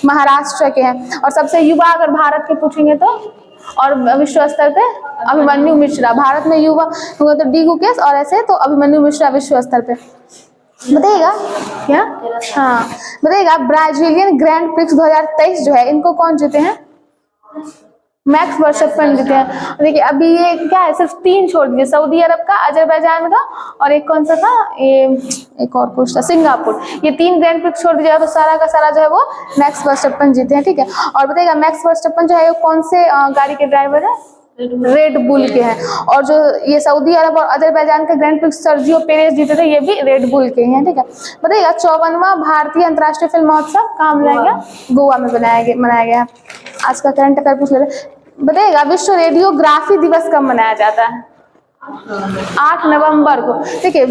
महाराष्ट्र के हैं। और सबसे युवा अगर भारत के पूछेंगे तो, और विश्व स्तर पे अभिमन्यु मिश्रा। भारत में युवा होगा तो डी गुकेश, और ऐसे तो अभिमन्यु मिश्रा विश्व स्तर पे। बताइएगा क्या? हाँ बताइएगा, ब्राजीलियन ग्रैंड प्रिक्स 2023 जो है इनको कौन जीते हैं? मैक्स वर्स्टैपेन जीते हैं। देखिए अभी ये क्या है, सिर्फ 3 छोड़ दीजिए, सऊदी अरब का, अजरबैजान का, और एक कौन सा था, ये एक और कुछ था, सिंगापुर। ये 3 ग्रैंड प्रिक्स छोड़ दीजिएगा तो सारा का सारा जो है वो मैक्स वर्स्टैपेन जीते हैं। ठीक है, और बताइएगा मैक्स वर्स्टैपेन जो है वो कौन से गाड़ी के ड्राइवर है? रेड बुल के हैं। और जो ये सऊदी अरब और अजरबैजान के ग्रैंड प्रिक्स सर्जियो पेरेज जीते थे, ये भी रेड बुल के हैं। ठीक है, बताइएगा 54वां भारतीय अंतर्राष्ट्रीय फिल्म महोत्सव कहाँ मनाया गया? गोवा में मनाया गया। आज का करंट अफेयर पूछ लेते। बताइएगा विश्व रेडियोग्राफी दिवस कब मनाया जाता है? 8 नवंबर को। देखिए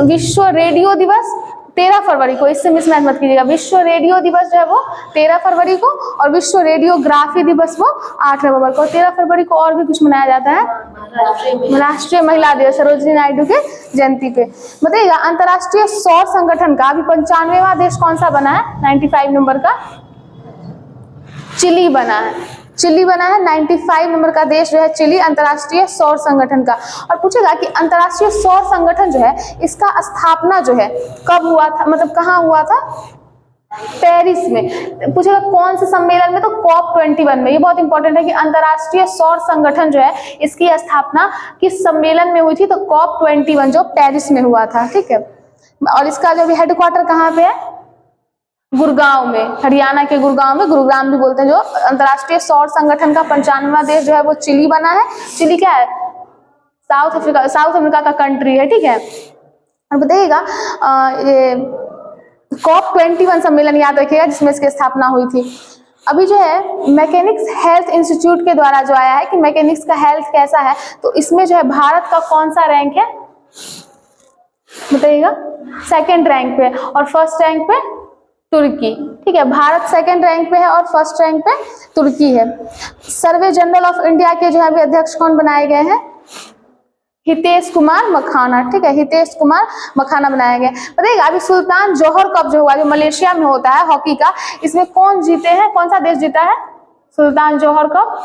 विश्व रेडियो दिवस 13 फरवरी को, इससे मिसमैच मत कीजिएगा। विश्व रेडियो दिवस जो है वो 13 फरवरी को, और विश्व रेडियोग्राफी दिवस वो 8 नवंबर को। 13 फरवरी को और भी कुछ मनाया जाता है, राष्ट्रीय महिला दिवस, सरोजिनी नायडू के जयंती पे। बताइएगा अंतर्राष्ट्रीय सौर संगठन का अभी 95वां देश कौन सा बना है? 95 नंबर का चिली बना है। चिली बना है 95 नंबर का देश जो है चिली, अंतर्राष्ट्रीय सौर संगठन का। और पूछेगा कि अंतर्राष्ट्रीय सौर संगठन जो है इसका स्थापना जो है कब हुआ था, मतलब कहाँ हुआ था? पेरिस में। पूछेगा कौन से सम्मेलन में? तो COP21 में। ये बहुत इंपॉर्टेंट है कि अंतर्राष्ट्रीय सौर संगठन जो है इसकी स्थापना किस सम्मेलन में हुई थी? तो COP21 जो पेरिस में हुआ था। ठीक है, और इसका जो हेडक्वार्टर कहाँ पे है? गुड़गांव में, हरियाणा के गुड़गांव में, गुरुग्राम भी बोलते हैं। जो अंतर्राष्ट्रीय सौर संगठन का 95वां देश जो है वो चिली बना है। चिली क्या है? साउथ अफ्रीका का कंट्री है। ठीक है, और बताइएगा ये COP21 सम्मेलन याद रखिएगा जिसमें इसकी स्थापना हुई थी। अभी जो है मैकेनिक्स हेल्थ इंस्टीट्यूट के द्वारा जो आया है कि मैकेनिक्स का हेल्थ कैसा है, तो इसमें जो है भारत का कौन सा रैंक है? बताइएगा। 2nd रैंक पे, और 1st रैंक पे तुर्की। ठीक है, भारत 2nd रैंक पे है और 1st रैंक पे तुर्की है। सर्वे जनरल ऑफ इंडिया के जो है अभी अध्यक्ष कौन बनाए गए हैं? हितेश कुमार मखाना। ठीक है, हितेश कुमार मखाना बनाया गया। बताइएगा अभी सुल्तान जोहर कप जो हुआ, जो मलेशिया में होता है हॉकी का, इसमें कौन जीते हैं? कौन सा देश जीता है सुल्तान जोहर कप?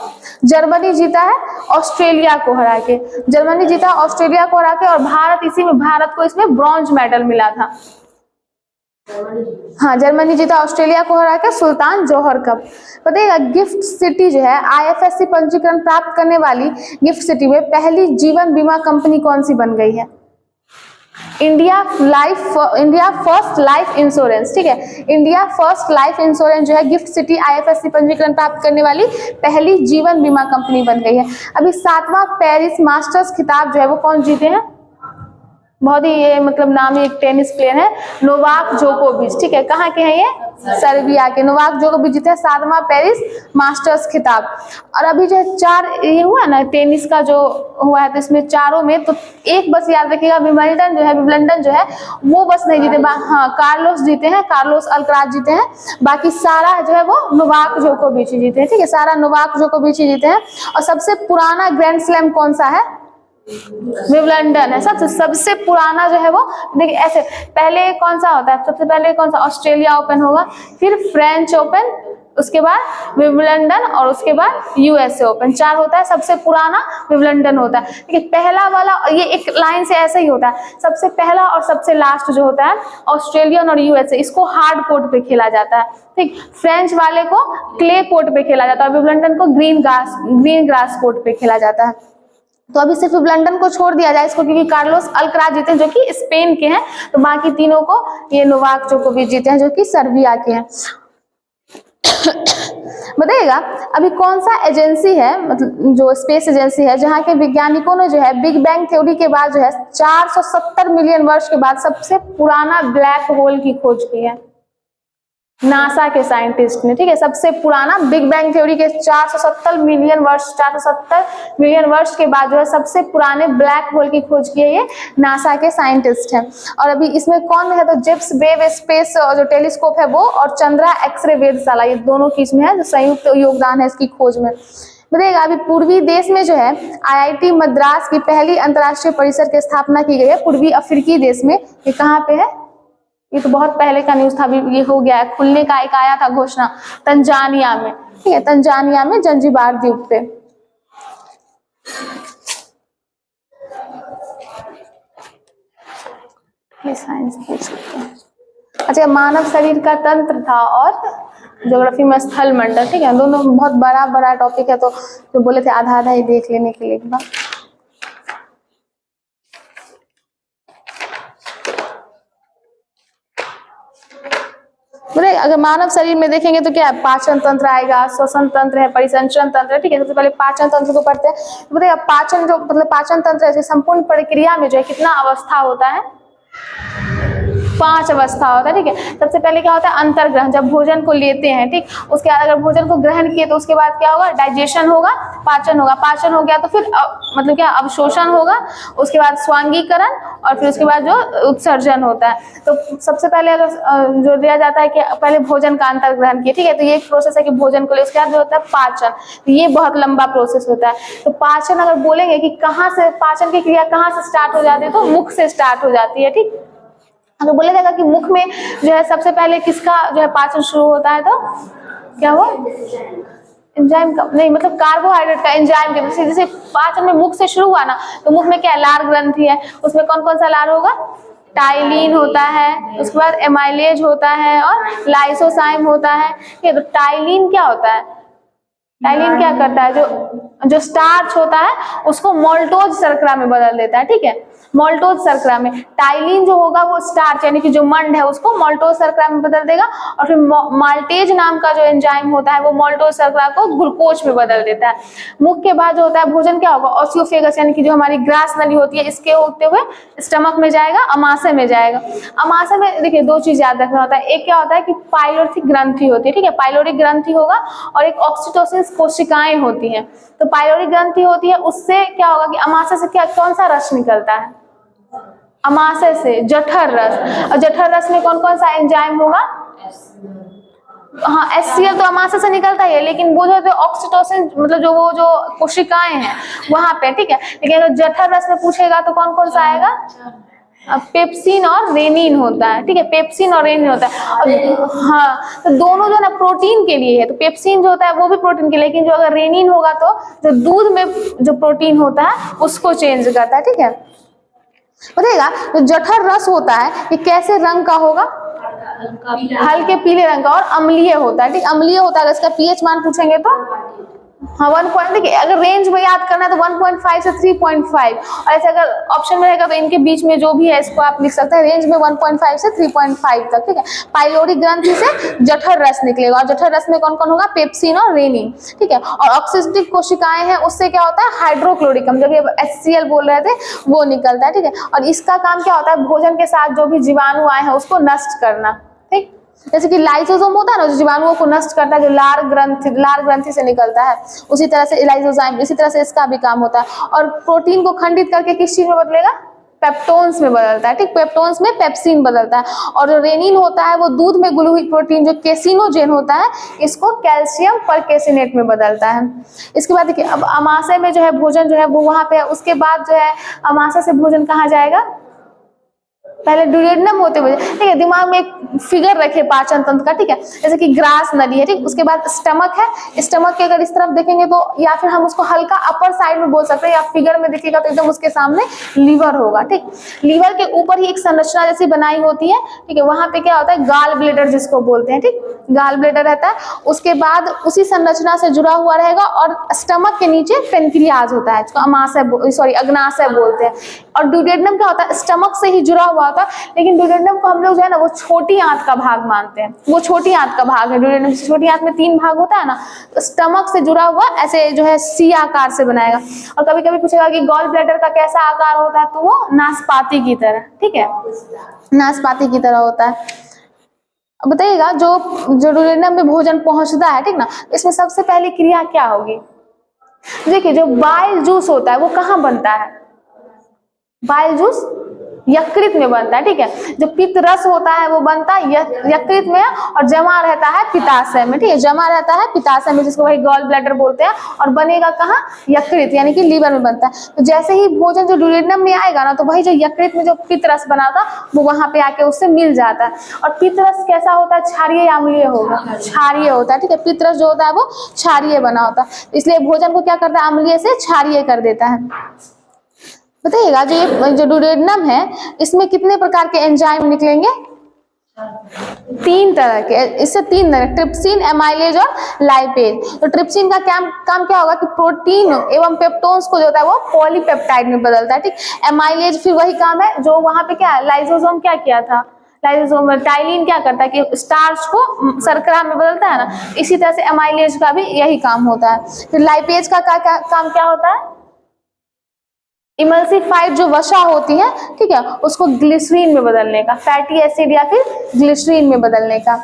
जर्मनी जीता है ऑस्ट्रेलिया को हरा के। जर्मनी जीता ऑस्ट्रेलिया को हरा के, और भारत को इसमें ब्रॉन्ज मेडल मिला था। हाँ, जर्मनी जीता ऑस्ट्रेलिया को हरा के सुल्तान जोहर कप। बताइएगा गिफ्ट सिटी जो है IFSC पंजीकरण प्राप्त करने वाली गिफ्ट सिटी में पहली जीवन बीमा कंपनी कौन सी बन गई है? India first life insurance. ठीक है, इंडिया फर्स्ट लाइफ इंश्योरेंस जो है गिफ्ट सिटी IFSC पंजीकरण प्राप्त करने वाली पहली जीवन बीमा कंपनी बन गई है। अभी 7वां पेरिस मास्टर्स खिताब जो है वो कौन जीते हैं? बहुत ही ये मतलब नामी एक टेनिस प्लेयर है, नोवाक जोकोविच। ठीक है, कहाँ के हैं ये? सर्बिया के। नोवाक जोकोविच जीते हैं 7वां पेरिस मास्टर्स खिताब। और अभी जो 4 ये हुआ ना टेनिस का जो हुआ है, तो इसमें चारों में तो एक बस याद रखिएगा, विंबलडन जो है वो बस नहीं जीते। हाँ, कार्लोस जीते हैं, कार्लोस अल्कराज जीते हैं। बाकी सारा जो है वो नोवाक जोकोविच जीते हैं। ठीक है, सारा नोवाक जोकोविच जीते हैं। और सबसे पुराना ग्रैंड स्लैम कौन सा है? विंबलडन है सबसे पुराना जो है वो। देखिए ऐसे पहले कौन सा होता है? सबसे पहले कौन सा? ऑस्ट्रेलिया ओपन होगा, फिर फ्रेंच ओपन, उसके बाद विंबलडन, और उसके बाद USA ओपन। 4 होता है। सबसे पुराना विंबलडन होता है। देखिए पहला वाला ये एक लाइन से ऐसे ही होता है, सबसे पहला और सबसे लास्ट जो होता है ऑस्ट्रेलियन और USA, इसको हार्ड कोर्ट पे खेला जाता है। ठीक, फ्रेंच वाले को क्ले कोर्ट पे खेला जाता है, और विंबलडन को ग्रीन ग्रास कोर्ट पे खेला जाता है। तो अभी सिर्फ विंबलडन को छोड़ दिया जाए इसको, क्योंकि कार्लोस अल्कराज जीते हैं जो कि स्पेन के हैं, तो बाकी तीनों को ये नोवाक जोकोविच जीते हैं जो कि सर्बिया के हैं। बताइएगा अभी कौन सा एजेंसी है, मतलब जो स्पेस एजेंसी है, जहाँ के वैज्ञानिकों ने जो है बिग बैंग थ्योरी के बाद जो है 470 मिलियन वर्ष के बाद सबसे पुराना ब्लैक होल की खोज की है? नासा के साइंटिस्ट ने। ठीक है, सबसे पुराना बिग बैंग थ्योरी के 470 मिलियन वर्ष के बाद जो है सबसे पुराने ब्लैक होल की खोज की है ये नासा के साइंटिस्ट हैं। और अभी इसमें कौन है? तो जेम्स वेब स्पेस जो टेलीस्कोप है वो, और चंद्रा एक्सरे वेधशाला, ये दोनों की इसमें है जो संयुक्त योगदान है इसकी खोज में। बताइएगा अभी पूर्वी देश में जो है IIT मद्रास की पहली अंतर्राष्ट्रीय परिसर की स्थापना की गई है, पूर्वी अफ्रीकी देश में। ये कहाँ पे है? ये तो बहुत पहले का न्यूज था, अभी ये हो गया है, खुलने का एक आया था घोषणा तंजानिया में, ठीक है, तंजानिया में जंजीबार द्वीप पे। साइंस पूछ सकते हैं। अच्छा, मानव शरीर का तंत्र था और ज्योग्राफी में स्थल मंडल, ठीक है, दोनों बहुत बड़ा बड़ा टॉपिक है, तो जो बोले थे आधा आधा ही देख लेने के लिए एक बार। बोले अगर मानव शरीर में देखेंगे तो क्या है, पाचन तंत्र आएगा, श्वसन तंत्र है, परिसंचरण तंत्र है, ठीक है। सबसे पहले पाचन तंत्र को पढ़ते हैं। तो बोले पाचन जो मतलब पाचन तंत्र है, संपूर्ण प्रक्रिया में जो है कितना अवस्था होता है, 5 अवस्था होता है, ठीक है। सबसे पहले क्या होता है, अंतर्ग्रहण, जब भोजन को लेते हैं, ठीक, उसके बाद अगर भोजन को ग्रहण किए तो उसके बाद क्या होगा, डाइजेशन होगा, पाचन होगा, पाचन हो गया तो फिर मतलब क्या अवशोषण होगा, उसके बाद स्वांगीकरण और फिर उसके बाद जो उत्सर्जन होता है। तो सबसे पहले अगर जो दिया जाता है कि पहले भोजन का अंतर्ग्रहण किए, ठीक है, तो ये एक प्रोसेस है कि भोजन को ले, उसके बाद जो होता है पाचन, तो ये बहुत लंबा प्रोसेस होता है। तो पाचन अगर बोलेंगे कि कहाँ से पाचन की क्रिया कहाँ से स्टार्ट हो जाती है, तो मुख से स्टार्ट हो जाती है, ठीक। अगर बोला जाएगा कि मुख में जो है सबसे पहले किसका जो है पाचन शुरू होता है, तो क्या हुआ, एंजाइम का नहीं, मतलब कार्बोहाइड्रेट का, एंजाइम के, जैसे पाचन में मुख से शुरू हुआ ना, तो मुख में क्या लार ग्रंथि है, उसमें कौन कौन सा लार होगा, टाइलिन होता है, उसके बाद एमाइलेज होता है और लाइसोसाइम होता है। ये तो टाइलिन क्या होता है, टाइलिन क्या करता है, जो स्टार्च होता है उसको मोल्टोज शर्करा में बदल देता है, ठीक है, मोल्टोज शर्करा में। टाइलिन जो होगा वो स्टार्च यानी कि जो मंड है उसको मोल्टोज शर्करा में बदल देगा, और फिर माल्टेज नाम का जो एंजाइम होता है वो मोल्टोज शर्करा को ग्लूकोज में बदल देता है। मुख के बाद जो होता है भोजन क्या होगा, ऑसियोफेगस यानी कि जो हमारी ग्रास नली होती है, इसके होते हुए स्टमक में जाएगा, अमाशय में जाएगा। अमाशय में देखिए 2 चीज याद रखना होता है, एक क्या होता है कि पाइलोरिक ग्रंथि होती है, ठीक है, पाइलोरिक ग्रंथि होगा, और एक ऑक्सीटोसिन कोशिकाएं होती हैं। तो पाइलोरिक ग्रंथि होती है, उससे क्या होगा कि अमाशय से क्या कौन सा रस निकलता है, अमाशय से जठर रस, और जठर रस में कौन कौन सा एंजाइम होगा, हाँ HCl तो अमाशय से निकलता है, लेकिन वो जो ऑक्सीटोसिन मतलब जो वो जो कोशिकाएं हैं वहां पे, ठीक है। लेकिन अगर जठर रस में पूछेगा तो कौन कौन सा आएगा, पेप्सिन और रेनिन होता है, ठीक है, पेप्सिन और रेनिन होता है। और हाँ, तो दोनों जो ना प्रोटीन के लिए है, तो पेप्सिन जो होता है वो भी प्रोटीन के लिए, लेकिन जो अगर रेनिन होगा तो जो दूध में जो प्रोटीन होता है उसको चेंज करता है, ठीक है। बताइएगा जो जठर रस होता है ये कैसे रंग का होगा, हल्के पीले रंग का, और अम्लीय होता है, ठीक, अम्लीय होता है। अगर इसका pH मान पूछेंगे तो हाँ 1 पॉइंट, देखिए अगर रेंज में याद करना है तो 1.5 से 3.5, और ऐसे अगर ऑप्शन में रहेगा तो इनके बीच में जो भी है इसको आप लिख सकते हैं, रेंज में 1.5 से 3.5 तक, ठीक है। पाइलोरिक ग्रंथि से जठर रस निकलेगा, और जठर रस में कौन कौन होगा, पेप्सिन और रेनिन, ठीक है। और ऑक्सीडेटिव कोशिकाएं हैं, उससे क्या होता है, हाइड्रोक्लोरिक, हम जब HCl बोल रहे थे वो निकलता है, ठीक है। और इसका काम क्या होता है, भोजन के साथ जो भी जीवाणु आए हैं उसको नष्ट करना, ठीक। जैसे कि लाइसोसोम होता है ना जो जीवाणुओं को नष्ट करता है, जो लार ग्रंथि से निकलता है, उसी तरह से लाइसोजाइम, इसी तरह से इसका भी काम होता है। और प्रोटीन को खंडित करके किस चीज में बदलेगा, पेप्टोन्स में बदलता है, ठीक, पेप्टोन्स में पेप्सिन बदलता है। और जो रेनिन होता है वो दूध में घुली हुई प्रोटीन जो केसिनोजेन होता है इसको कैल्शियम परकेसिनेट में बदलता है। इसके बाद देखिए अब अमाशय में जो है भोजन जो है वो वहां पे है, उसके बाद जो है अमाशय से भोजन कहाँ जाएगा, पहले ड्यूडेनम होते हुए, ठीक है, दिमाग में एक फिगर रखे पाचन तंत्र का, ठीक है, जैसे कि ग्रास नली है, ठीक, उसके बाद स्टमक है, स्टमक के अगर इस तरफ देखेंगे तो या फिर हम उसको हल्का अपर साइड में बोल सकते हैं, या फिगर में देखिएगा तो एकदम उसके सामने लीवर होगा, ठीक, लीवर के ऊपर ही एक संरचना जैसी बनाई होती है, ठीक है, वहां पे क्या होता है गाल ब्लेडर जिसको बोलते हैं, ठीक, गाल ब्लेडर रहता है, उसके बाद उसी संरचना से जुड़ा हुआ रहेगा, और स्टमक के नीचे पेनक्रियाज होता है, इसको अग्नाशय बोलते हैं। और ड्यूडेनम क्या होता है, स्टमक से ही जुड़ा हुआ होता है, लेकिन ड्यूडेनम को हम लोग जो है ना वो छोटी आंत का भाग मानते हैं, वो छोटी आंत का भाग है ड्यूडेनम, छोटी आंत में 3 भाग होता है ना, तो स्टमक से जुड़ा हुआ ऐसे जो है सी आकार से बनाएगा। और कभी कभी पूछेगा कि गॉल ब्लैडर का कैसा आकार होता है, तो वो नाशपाती की तरह, ठीक है, नाशपाती की तरह होता है। अब बताइएगा जो ड्यूडेनम में भोजन पहुंचता है, ठीक ना, इसमें सबसे पहली क्रिया क्या होगी, देखिए जो बाइल जूस होता है वो कहाँ बनता है, बाइल जूस यकृत में बनता है, ठीक है। जो पित्त रस होता है वो बनता है यकृत में और जमा रहता है पित्ताशय में, ठीक है, जमा रहता है पित्ताशय में, जिसको वही गॉल ब्लैडर बोलते हैं, और बनेगा कहाँ, यकृत यानी कि लीवर में बनता है। तो जैसे ही भोजन जो ड्यूडेनम में आएगा ना, तो वही जो यकृत में जो पित्त रस बना था वो वहां पे आके उससे मिल जाता है। और पित्त रस कैसा होता है, क्षारीय या अम्लीय होगा, क्षारीय होता है, ठीक है। पित्त रस जो होता है वो क्षारीय बना होता है, इसलिए भोजन को क्या करता है, अम्लीय से क्षारीय कर देता है। बताइएगा जो ये जो ड्यूडेनम है इसमें कितने प्रकार के एंजाइम निकलेंगे, 3 तरह के, इससे 3 तरह, ट्रिप्सिन, एमाइलेज और लाइपेज। तो ट्रिप्सिन का काम क्या होगा कि प्रोटीन एवं पेप्टोन्स को जो होता है वो पॉलीपेप्टाइड में बदलता है, ठीक। एमाइलेज फिर वही काम है जो वहां पे क्या है, लाइसोसोम क्या किया था, लाइसोसोम में टाइलिन क्या करता है कि स्टार्च को शर्करा में बदलता है ना, इसी तरह से एमाइलेज का भी यही काम होता है। फिर लाइपेज का काम क्या होता है, इमल्सिफाइड जो वसा होती है, ठीक है, उसको ग्लिसरीन में बदलने का, फैटी एसिड या फिर ग्लिसरीन में बदलने का।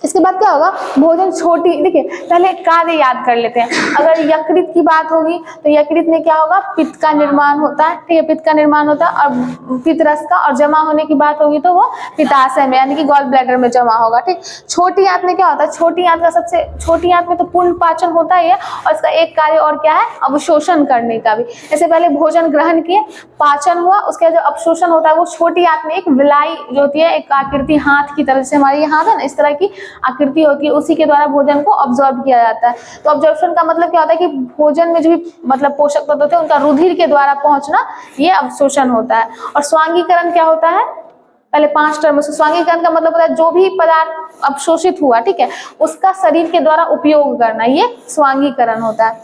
इसके बाद क्या होगा, भोजन छोटी, देखिए पहले कार्य याद कर लेते हैं। अगर यकृत की बात होगी तो यकृत में क्या होगा, पित्त का निर्माण होता है, ठीक है, पित्त का निर्माण होता है, और पित्त रस का, और जमा होने की बात होगी तो वो पित्ताशय में यानी कि गॉल ब्लैडर में जमा होगा, ठीक। छोटी आंत में क्या होता है, छोटी आंत का सबसे, छोटी आंत में तो पूर्ण पाचन होता ही है, और इसका एक कार्य और क्या है, अवशोषण करने का भी। जैसे पहले भोजन ग्रहण किए, पाचन हुआ, उसके जो अवशोषण होता है वो छोटी आंत में एक विलाई जो होती है, एक आकृति हाथ की तरह से, हमारे हाथ है ना इस तरह की आकृति होती है, उसी के द्वारा भोजन को ऑब्जॉर्ब किया जाता है। तो ऑब्जॉर्प्शन का मतलब क्या होता है कि भोजन में जो भी मतलब पोषक तत्व होते हैं उनका रुधिर के द्वारा पहुंचना, ये अवशोषण होता है। और स्वांगीकरण क्या होता है, पहले 5 टर्म में स्वांगीकरण का मतलब होता है जो भी पदार्थ अवशोषित हुआ, ठीक है, उसका शरीर के द्वारा उपयोग करना, ये स्वांगीकरण होता है।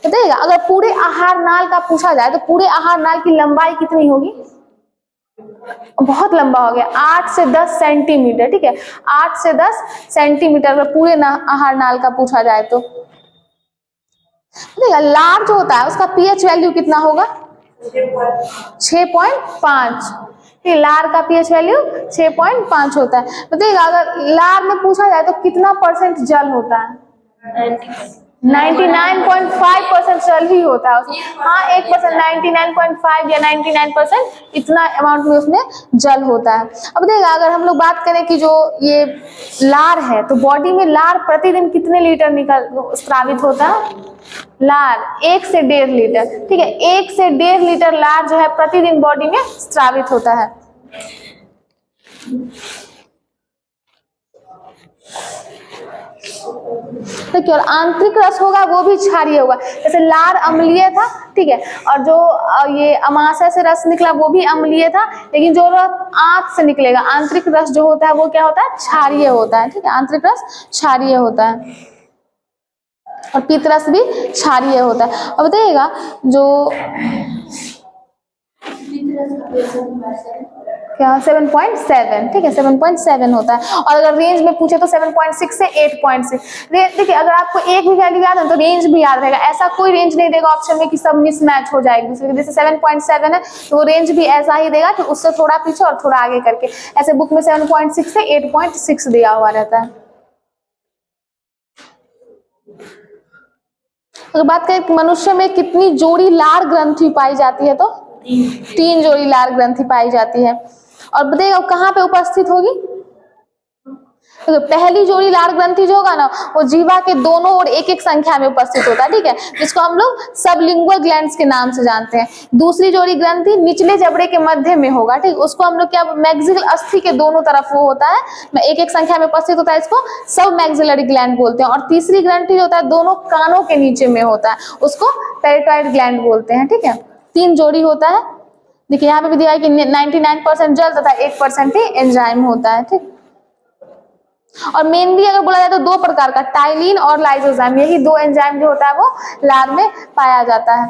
तो देखिएगा अगर पूरे आहार नाल का पूछा जाए तो पूरे आहार नाल की लंबाई कितनी होगी, बहुत लंबा हो गया, 8 से 10 सेंटीमीटर, ठीक है, 8 से 10 सेंटीमीटर अगर पूरे आहार नाल का पूछा जाए तो। देखिए लार जो होता है उसका पीएच वैल्यू कितना होगा, 6.5, लार का पीएच वैल्यू 6.5 होता है। बताइएगा अगर लार में पूछा जाए तो कितना परसेंट जल होता है, 99.5% जल ही होता है उसमें, हाँ 1% 99.5 या 99% इतना अमाउंट में उसमें जल होता है। अब देखिएगा अगर हम लोग बात करें कि जो ये लार है तो बॉडी में लार प्रतिदिन कितने लीटर स्रावित होता है, लार 1 से 1.5 लीटर, ठीक है, 1 से 1.5 लीटर लार जो है प्रतिदिन बॉडी में स्रावित होता है। देखिए और आंतरिक रस होगा वो भी क्षारीय होगा, जैसे लार अम्लीय था, ठीक है, और जो ये अमाशय से रस निकला वो भी अम्लीय था, लेकिन जो आंत से निकलेगा आंतरिक रस जो होता है वो क्या होता है, क्षारीय होता है, ठीक है, आंतरिक रस क्षारीय होता है, और पित्त रस भी क्षारीय होता है। अब बताइएगा जो क्या 7.7, ठीक है, 7.7 होता है, और अगर रेंज में पूछे तो 7.6 से 8.6। देखिए अगर आपको एक भी वैल्यू याद है तो रेंज भी याद रहेगा, ऐसा कोई रेंज नहीं देगा ऑप्शन में कि सब मिसमैच हो जाएगी दूसरे, जैसे 7.7 है तो वो रेंज भी ऐसा ही देगा कि उससे थोड़ा पीछे और थोड़ा आगे करके, ऐसे बुक में 7.6 से 8.6 दिया हुआ रहता है। अगर बात करें मनुष्य में कितनी जोड़ी लार ग्रंथि पाई जाती है तो 3 जोड़ी लार ग्रंथि पाई जाती है। और बताइएगा कहाँ पे उपस्थित होगी, तो पहली जोड़ी लार ग्रंथि जो होगा ना वो जीवा के दोनों ओर एक एक संख्या में उपस्थित होता है, ठीक है, जिसको हम लोग सबलिंगुअल ग्लैंड्स के नाम से जानते हैं। दूसरी जोड़ी ग्रंथि निचले जबड़े के मध्य में होगा, ठीक, उसको हम लोग क्या मैक्सिल अस्थि के दोनों तरफ वो होता है, एक एक संख्या में उपस्थित होता है, इसको सब मैक्सिलरी ग्लैंड बोलते हैं। और तीसरी ग्रंथि जो होता है दोनों कानों के नीचे में होता है, उसको पैराटाइड ग्लैंड बोलते हैं, ठीक है। 3 जोड़ी होता है। देखिए यहाँ पे भी दिया है कि 99% जल तथा 1% ही एंजाइम होता है, ठीक। और मेनली अगर बोला जाए तो 2 प्रकार का, टाइलिन और लाइसोजाइम, यही 2 एंजाइम जो होता है वो लार में पाया जाता है।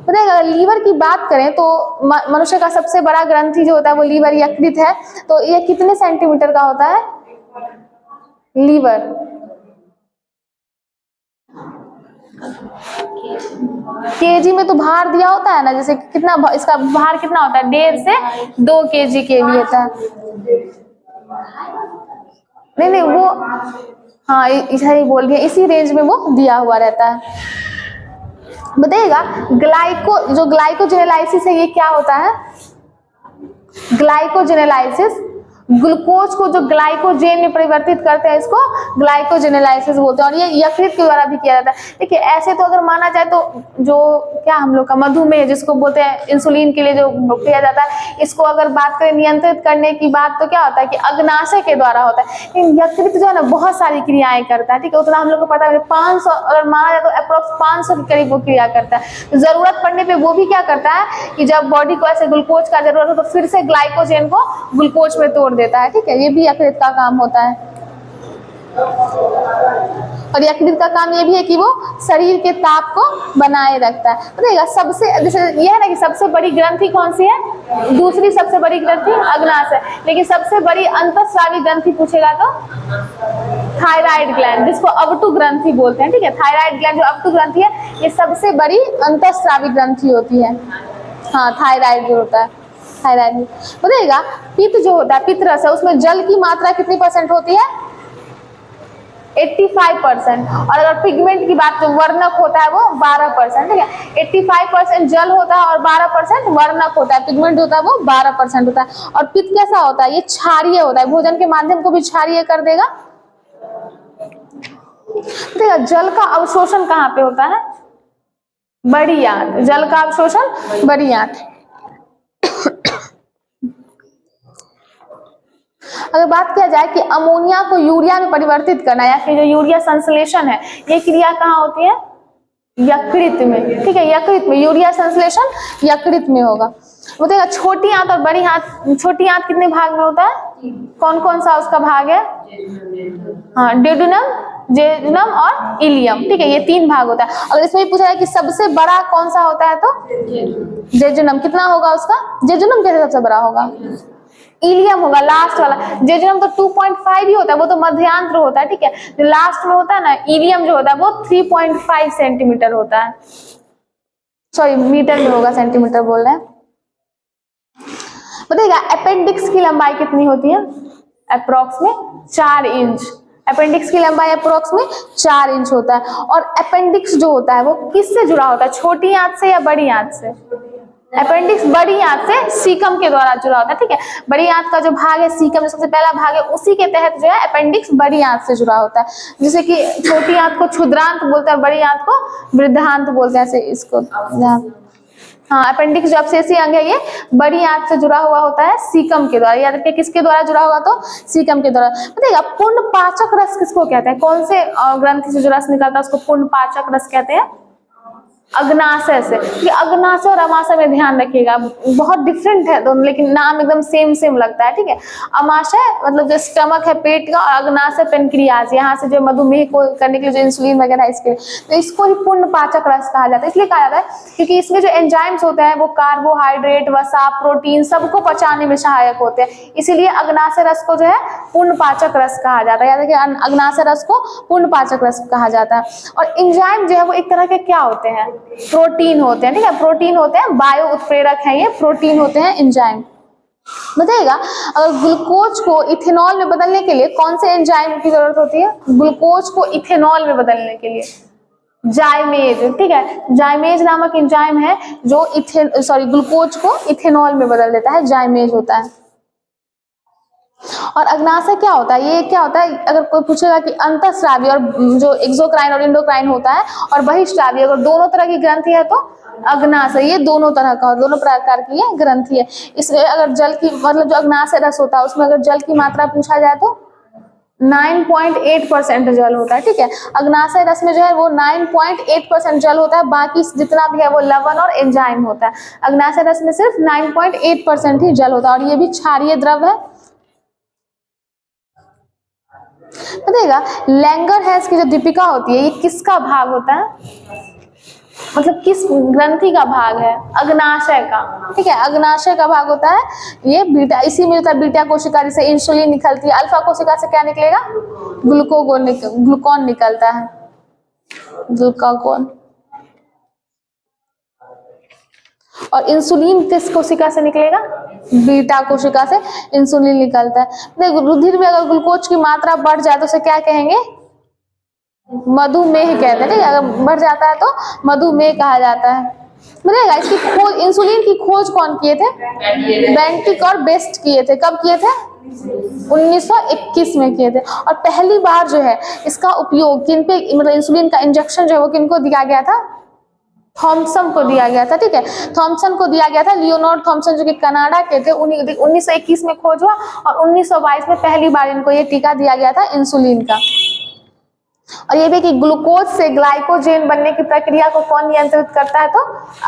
बताइए अगर लीवर की बात करें तो मनुष्य का सबसे बड़ा ग्रंथि जो होता है वो लीवर यकृत है, तो ये कितने सेंटीमीटर का होता है लीवर, केजी में तो भार दिया होता है ना, जैसे कितना इसका भार कितना होता है, 1.5 से 2 केजी के भी होता है, नहीं वो हाँ इधर ही बोल दिया, इसी रेंज में वो दिया हुआ रहता है। बताइएगा ग्लाइकोजेनेलाइसिस है, ये क्या होता है, ग्लाइकोजेनेलाइसिस, ग्लूकोज को जो ग्लाइकोजेन में परिवर्तित करते हैं इसको ग्लाइकोजेनेलाइसिस बोलते हैं, और ये यकृत के द्वारा भी किया जाता है। देखिए ऐसे तो अगर माना जाए तो जो क्या हम लोग का मधुमेह जिसको बोलते हैं इंसुलिन के लिए जो किया जाता है, इसको अगर बात करें नियंत्रित करने की बात तो क्या होता है कि अग्नाशय के द्वारा होता है, लेकिन यकृत जो है ना बहुत सारी क्रियाएं करता है, ठीक है, उतना हम लोग को पता है 500 अगर माना जाए तो अप्रोक्स 500 के करीब वो क्रिया करता है। तो जरूरत पड़ने पर वो भी क्या करता है कि जब बॉडी को ऐसे ग्लूकोज का जरूरत हो तो फिर से ग्लाइकोजेन को ग्लूकोज में तोड़ देता है, ठीक है, ये भी यकृत का काम होता है। और यकृत का काम ये भी है कि वो शरीर के ताप को बनाए रखता है। बताइएगा सबसे जैसे ये है ना कि सबसे बड़ी ग्रंथि कौन सी है, दूसरी सबसे बड़ी ग्रंथि अग्नाशय, लेकिन सबसे बड़ी अंतःस्रावी ग्रंथि पूछेगा तो थायराइड ग्लैंड जिसको अवटु ग्रंथि बोलते हैं, ठीक है, थायराइड ग्लैंड जो अवटु ग्रंथि है ये सबसे बड़ी अंतःस्रावी ग्रंथि होती है। हाँ थायराइड जो होता है, थायराइड में बताइएगा पित्त जो होता है पित्त रस है उसमें जल की मात्रा कितनी % होती है, 85%। और अगर पिगमेंट की बात जो वर्णक होता है वो 12%, ठीक है, 85% जल होता है और 12% वर्णक होता है, पिगमेंट होता है वो 12% होता है। और पित्त कैसा होता है, ये क्षारीय होता है, भोजन के माध्यम को भी क्षारीय कर देगा। देखिए जल का अवशोषण कहाँ पे होता है, बड़ी आंत, जल का अवशोषण बड़ी आंत। अगर बात किया जाए कि अमोनिया को यूरिया में परिवर्तित करना या फिर जो यूरिया संश्लेषण है ये क्रिया कहाँ होती है, यकृत में, ठीक है, यकृत में, यूरिया संश्लेषण यकृत में होगा। बताइएगा छोटी आंत और बड़ी आंत, छोटी आंत कितने भाग में होता है, कौन कौन सा उसका भाग है, हाँ ड्यूडेनम, जेजुनम और इलियम, ठीक है, ये 3 भाग होता है। अगर इसमें पूछा जाए कि सबसे बड़ा कौन सा होता है तो जेजुनम, कितना होगा उसका, जेजुनम कैसे सबसे बड़ा होगा, इलियम होगा लास्ट वाला, जेजुनम तो 2.5 ही होता है, वो तो मध्यांतर होता है, ठीक है, जो लास्ट में होता है ना इलियम जो होता है वो 3.5 सेंटीमीटर होता है, सॉरी मीटर में होगा, सेंटीमीटर बोल रहे हैं। बताइएगा अपेंडिक्स की लंबाई कितनी होती है, अप्रोक्स में 4 इंच, अपेंडिक्स की लंबाई अप्रोक्स में 4 इंच होता है। और अपेंडिक्स जो होता है वो किससे जुड़ा होता है, छोटी आंत से या बड़ी आंत से, अपेंडिक्स बड़ी आंत से सीकम के द्वारा जुड़ा होता है, ठीक है, बड़ी आंत का जो भाग है सीकम सबसे पहला भाग है उसी के तहत जो है अपेंडिक्स बड़ी आंत से जुड़ा होता है। जैसे कि छोटी आंत को क्षुद्रांत बोलते हैं, बड़ी आंत को वृद्धांत बोलते हैं, ऐसे इसको हाँ अपेंडिक्स जो अपसेसी अंग है ये बड़ी आंत से जुड़ा हुआ होता है सीकम के द्वारा, याद रखिए किसके द्वारा जुड़ा होगा तो सीकम के द्वारा। बताइएगा पूर्ण पाचक रस किसको कहते हैं, कौन से ग्रंथि से जो रस निकलता है उसको पूर्ण पाचक रस कहते हैं, अग्नाशय से। ये अग्नाशय और अमाशय में ध्यान रखिएगा, बहुत डिफरेंट है दोनों लेकिन नाम एकदम सेम लगता है, ठीक है, अमाशय मतलब जो स्टमक है पेट का, और अग्नाशय पेनक्रियाज, यहाँ से जो मधुमेह को करने के लिए जो इंसुलिन वगैरह इसके लिए, तो इसको ही पूर्ण पाचक रस कहा जाता है। इसलिए कहा जाता है क्योंकि इसमें जो एंजाइम्स होते हैं वो कार्बोहाइड्रेट वसा प्रोटीन सबको पचाने में सहायक होते हैं, इसीलिए अग्नाशय रस को जो है पूर्ण पाचक रस कहा जाता है। याद रखिए अग्नाशय रस को पूर्ण पाचक रस कहा जाता है। और एंजाइम जो है वो एक तरह के क्या होते हैं, प्रोटीन होते हैं, ठीक है, प्रोटीन होते हैं, बायो उत्प्रेरक है, ये प्रोटीन होते हैं एंजाइम। बताइएगा अगर ग्लूकोज को इथेनॉल में बदलने के लिए कौन से एंजाइम की जरूरत होती है, ग्लूकोज को इथेनॉल में बदलने के लिए जाइमेज, ठीक है, जाइमेज नामक एंजाइम है जो ग्लूकोज को इथेनॉल में बदल देता है, जाइमेज होता है। और अग्नाशय क्या होता है, ये क्या होता है, अगर कोई पूछेगा कि अंतःस्रावी और जो एक्सोक्राइन और इंडोक्राइन होता है और बहिःस्रावी अगर दोनों तरह की ग्रंथि है तो अग्नाशय, ये दोनों तरह का, दोनों प्रकार की ये ग्रंथि है। इसमें अगर जल की मतलब जो अग्नाशय रस होता है उसमें अगर जल की मात्रा पूछा जाए तो 9.8% जल होता है, ठीक है, अग्नाशय रस में जो है वो 9.8% जल होता है, बाकी जितना भी है वो लवण और एंजाइम होता है। अग्नाशय रस में सिर्फ 9.8% ही जल होता है और ये भी क्षारीय द्रव है। बताइएगा लैंगरहैंस की जो दीपिका होती है ये किसका भाग होता है, मतलब किस ग्रंथि का भाग है, अग्नाशय का, ठीक है, अग्नाशय का भाग होता है ये बीटा, इसी में होता है बीटा कोशिका जिसे इंसुलिन निकलती है, अल्फा कोशिका से क्या निकलेगा, ग्लूकॉन निकलता है, ग्लूकागोन। और इंसुलिन किस कोशिका से निकलेगा, बीटा कोशिका से इंसुलिन निकलता है। रुधिर में अगर ग्लूकोज की मात्रा बढ़ जाए तो उसे क्या कहेंगे, मधुमेह कहते हैं, ठीक है, अगर बढ़ जाता है तो मधुमेह कहा जाता है। बताइएगा इसकी खोज, इंसुलिन की खोज कौन किए थे? बेंटिक और बेस्ट किए थे। कब किए थे? 1921 में किए थे। और पहली बार जो है इसका उपयोग किन पे, मतलब इंसुलिन का इंजेक्शन जो है वो किनको दिया गया था? थॉमसन को दिया गया था। ठीक है, थॉमसन को दिया गया था। लियोनार्ड थॉमसन जो कि कनाडा के थे, 1921 में खोज हुआ और 1922 में पहली बार इनको ये टीका दिया गया था इंसुलिन का। और ये भी कि ग्लूकोज से ग्लाइकोजेन बनने की प्रक्रिया को कौन नियंत्रित करता है? तो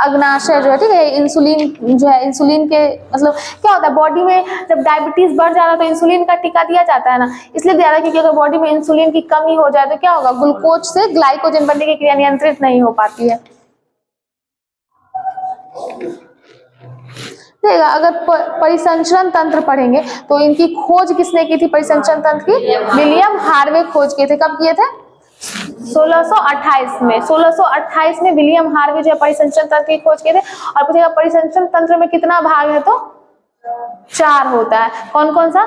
अग्नाशय जो है। ठीक है, इंसुलिन जो है, इंसुलिन के मतलब क्या होता है बॉडी में, जब डायबिटीज बढ़ जाता है तो इंसुलिन का टीका दिया जाता है ना, इसलिए दिया जाता है क्योंकि अगर बॉडी में इंसुलिन की कमी हो जाए तो क्या होगा? ग्लूकोज से ग्लाइकोजेन बनने की क्रिया नियंत्रित नहीं हो पाती है। देखिएगा, अगर परिसंचरण तंत्र पढ़ेंगे तो इनकी खोज किसने की थी? परिसंचरण तंत्र की विलियम हार्वे खोज किए थे। कब किए थे? 1628 में। 1628 में विलियम हार्वे जो है परिसंचरण तंत्र की खोज किए थे। और पूछेगा परिसंचरण तंत्र में कितना भाग है? तो 4 होता है। कौन कौन सा?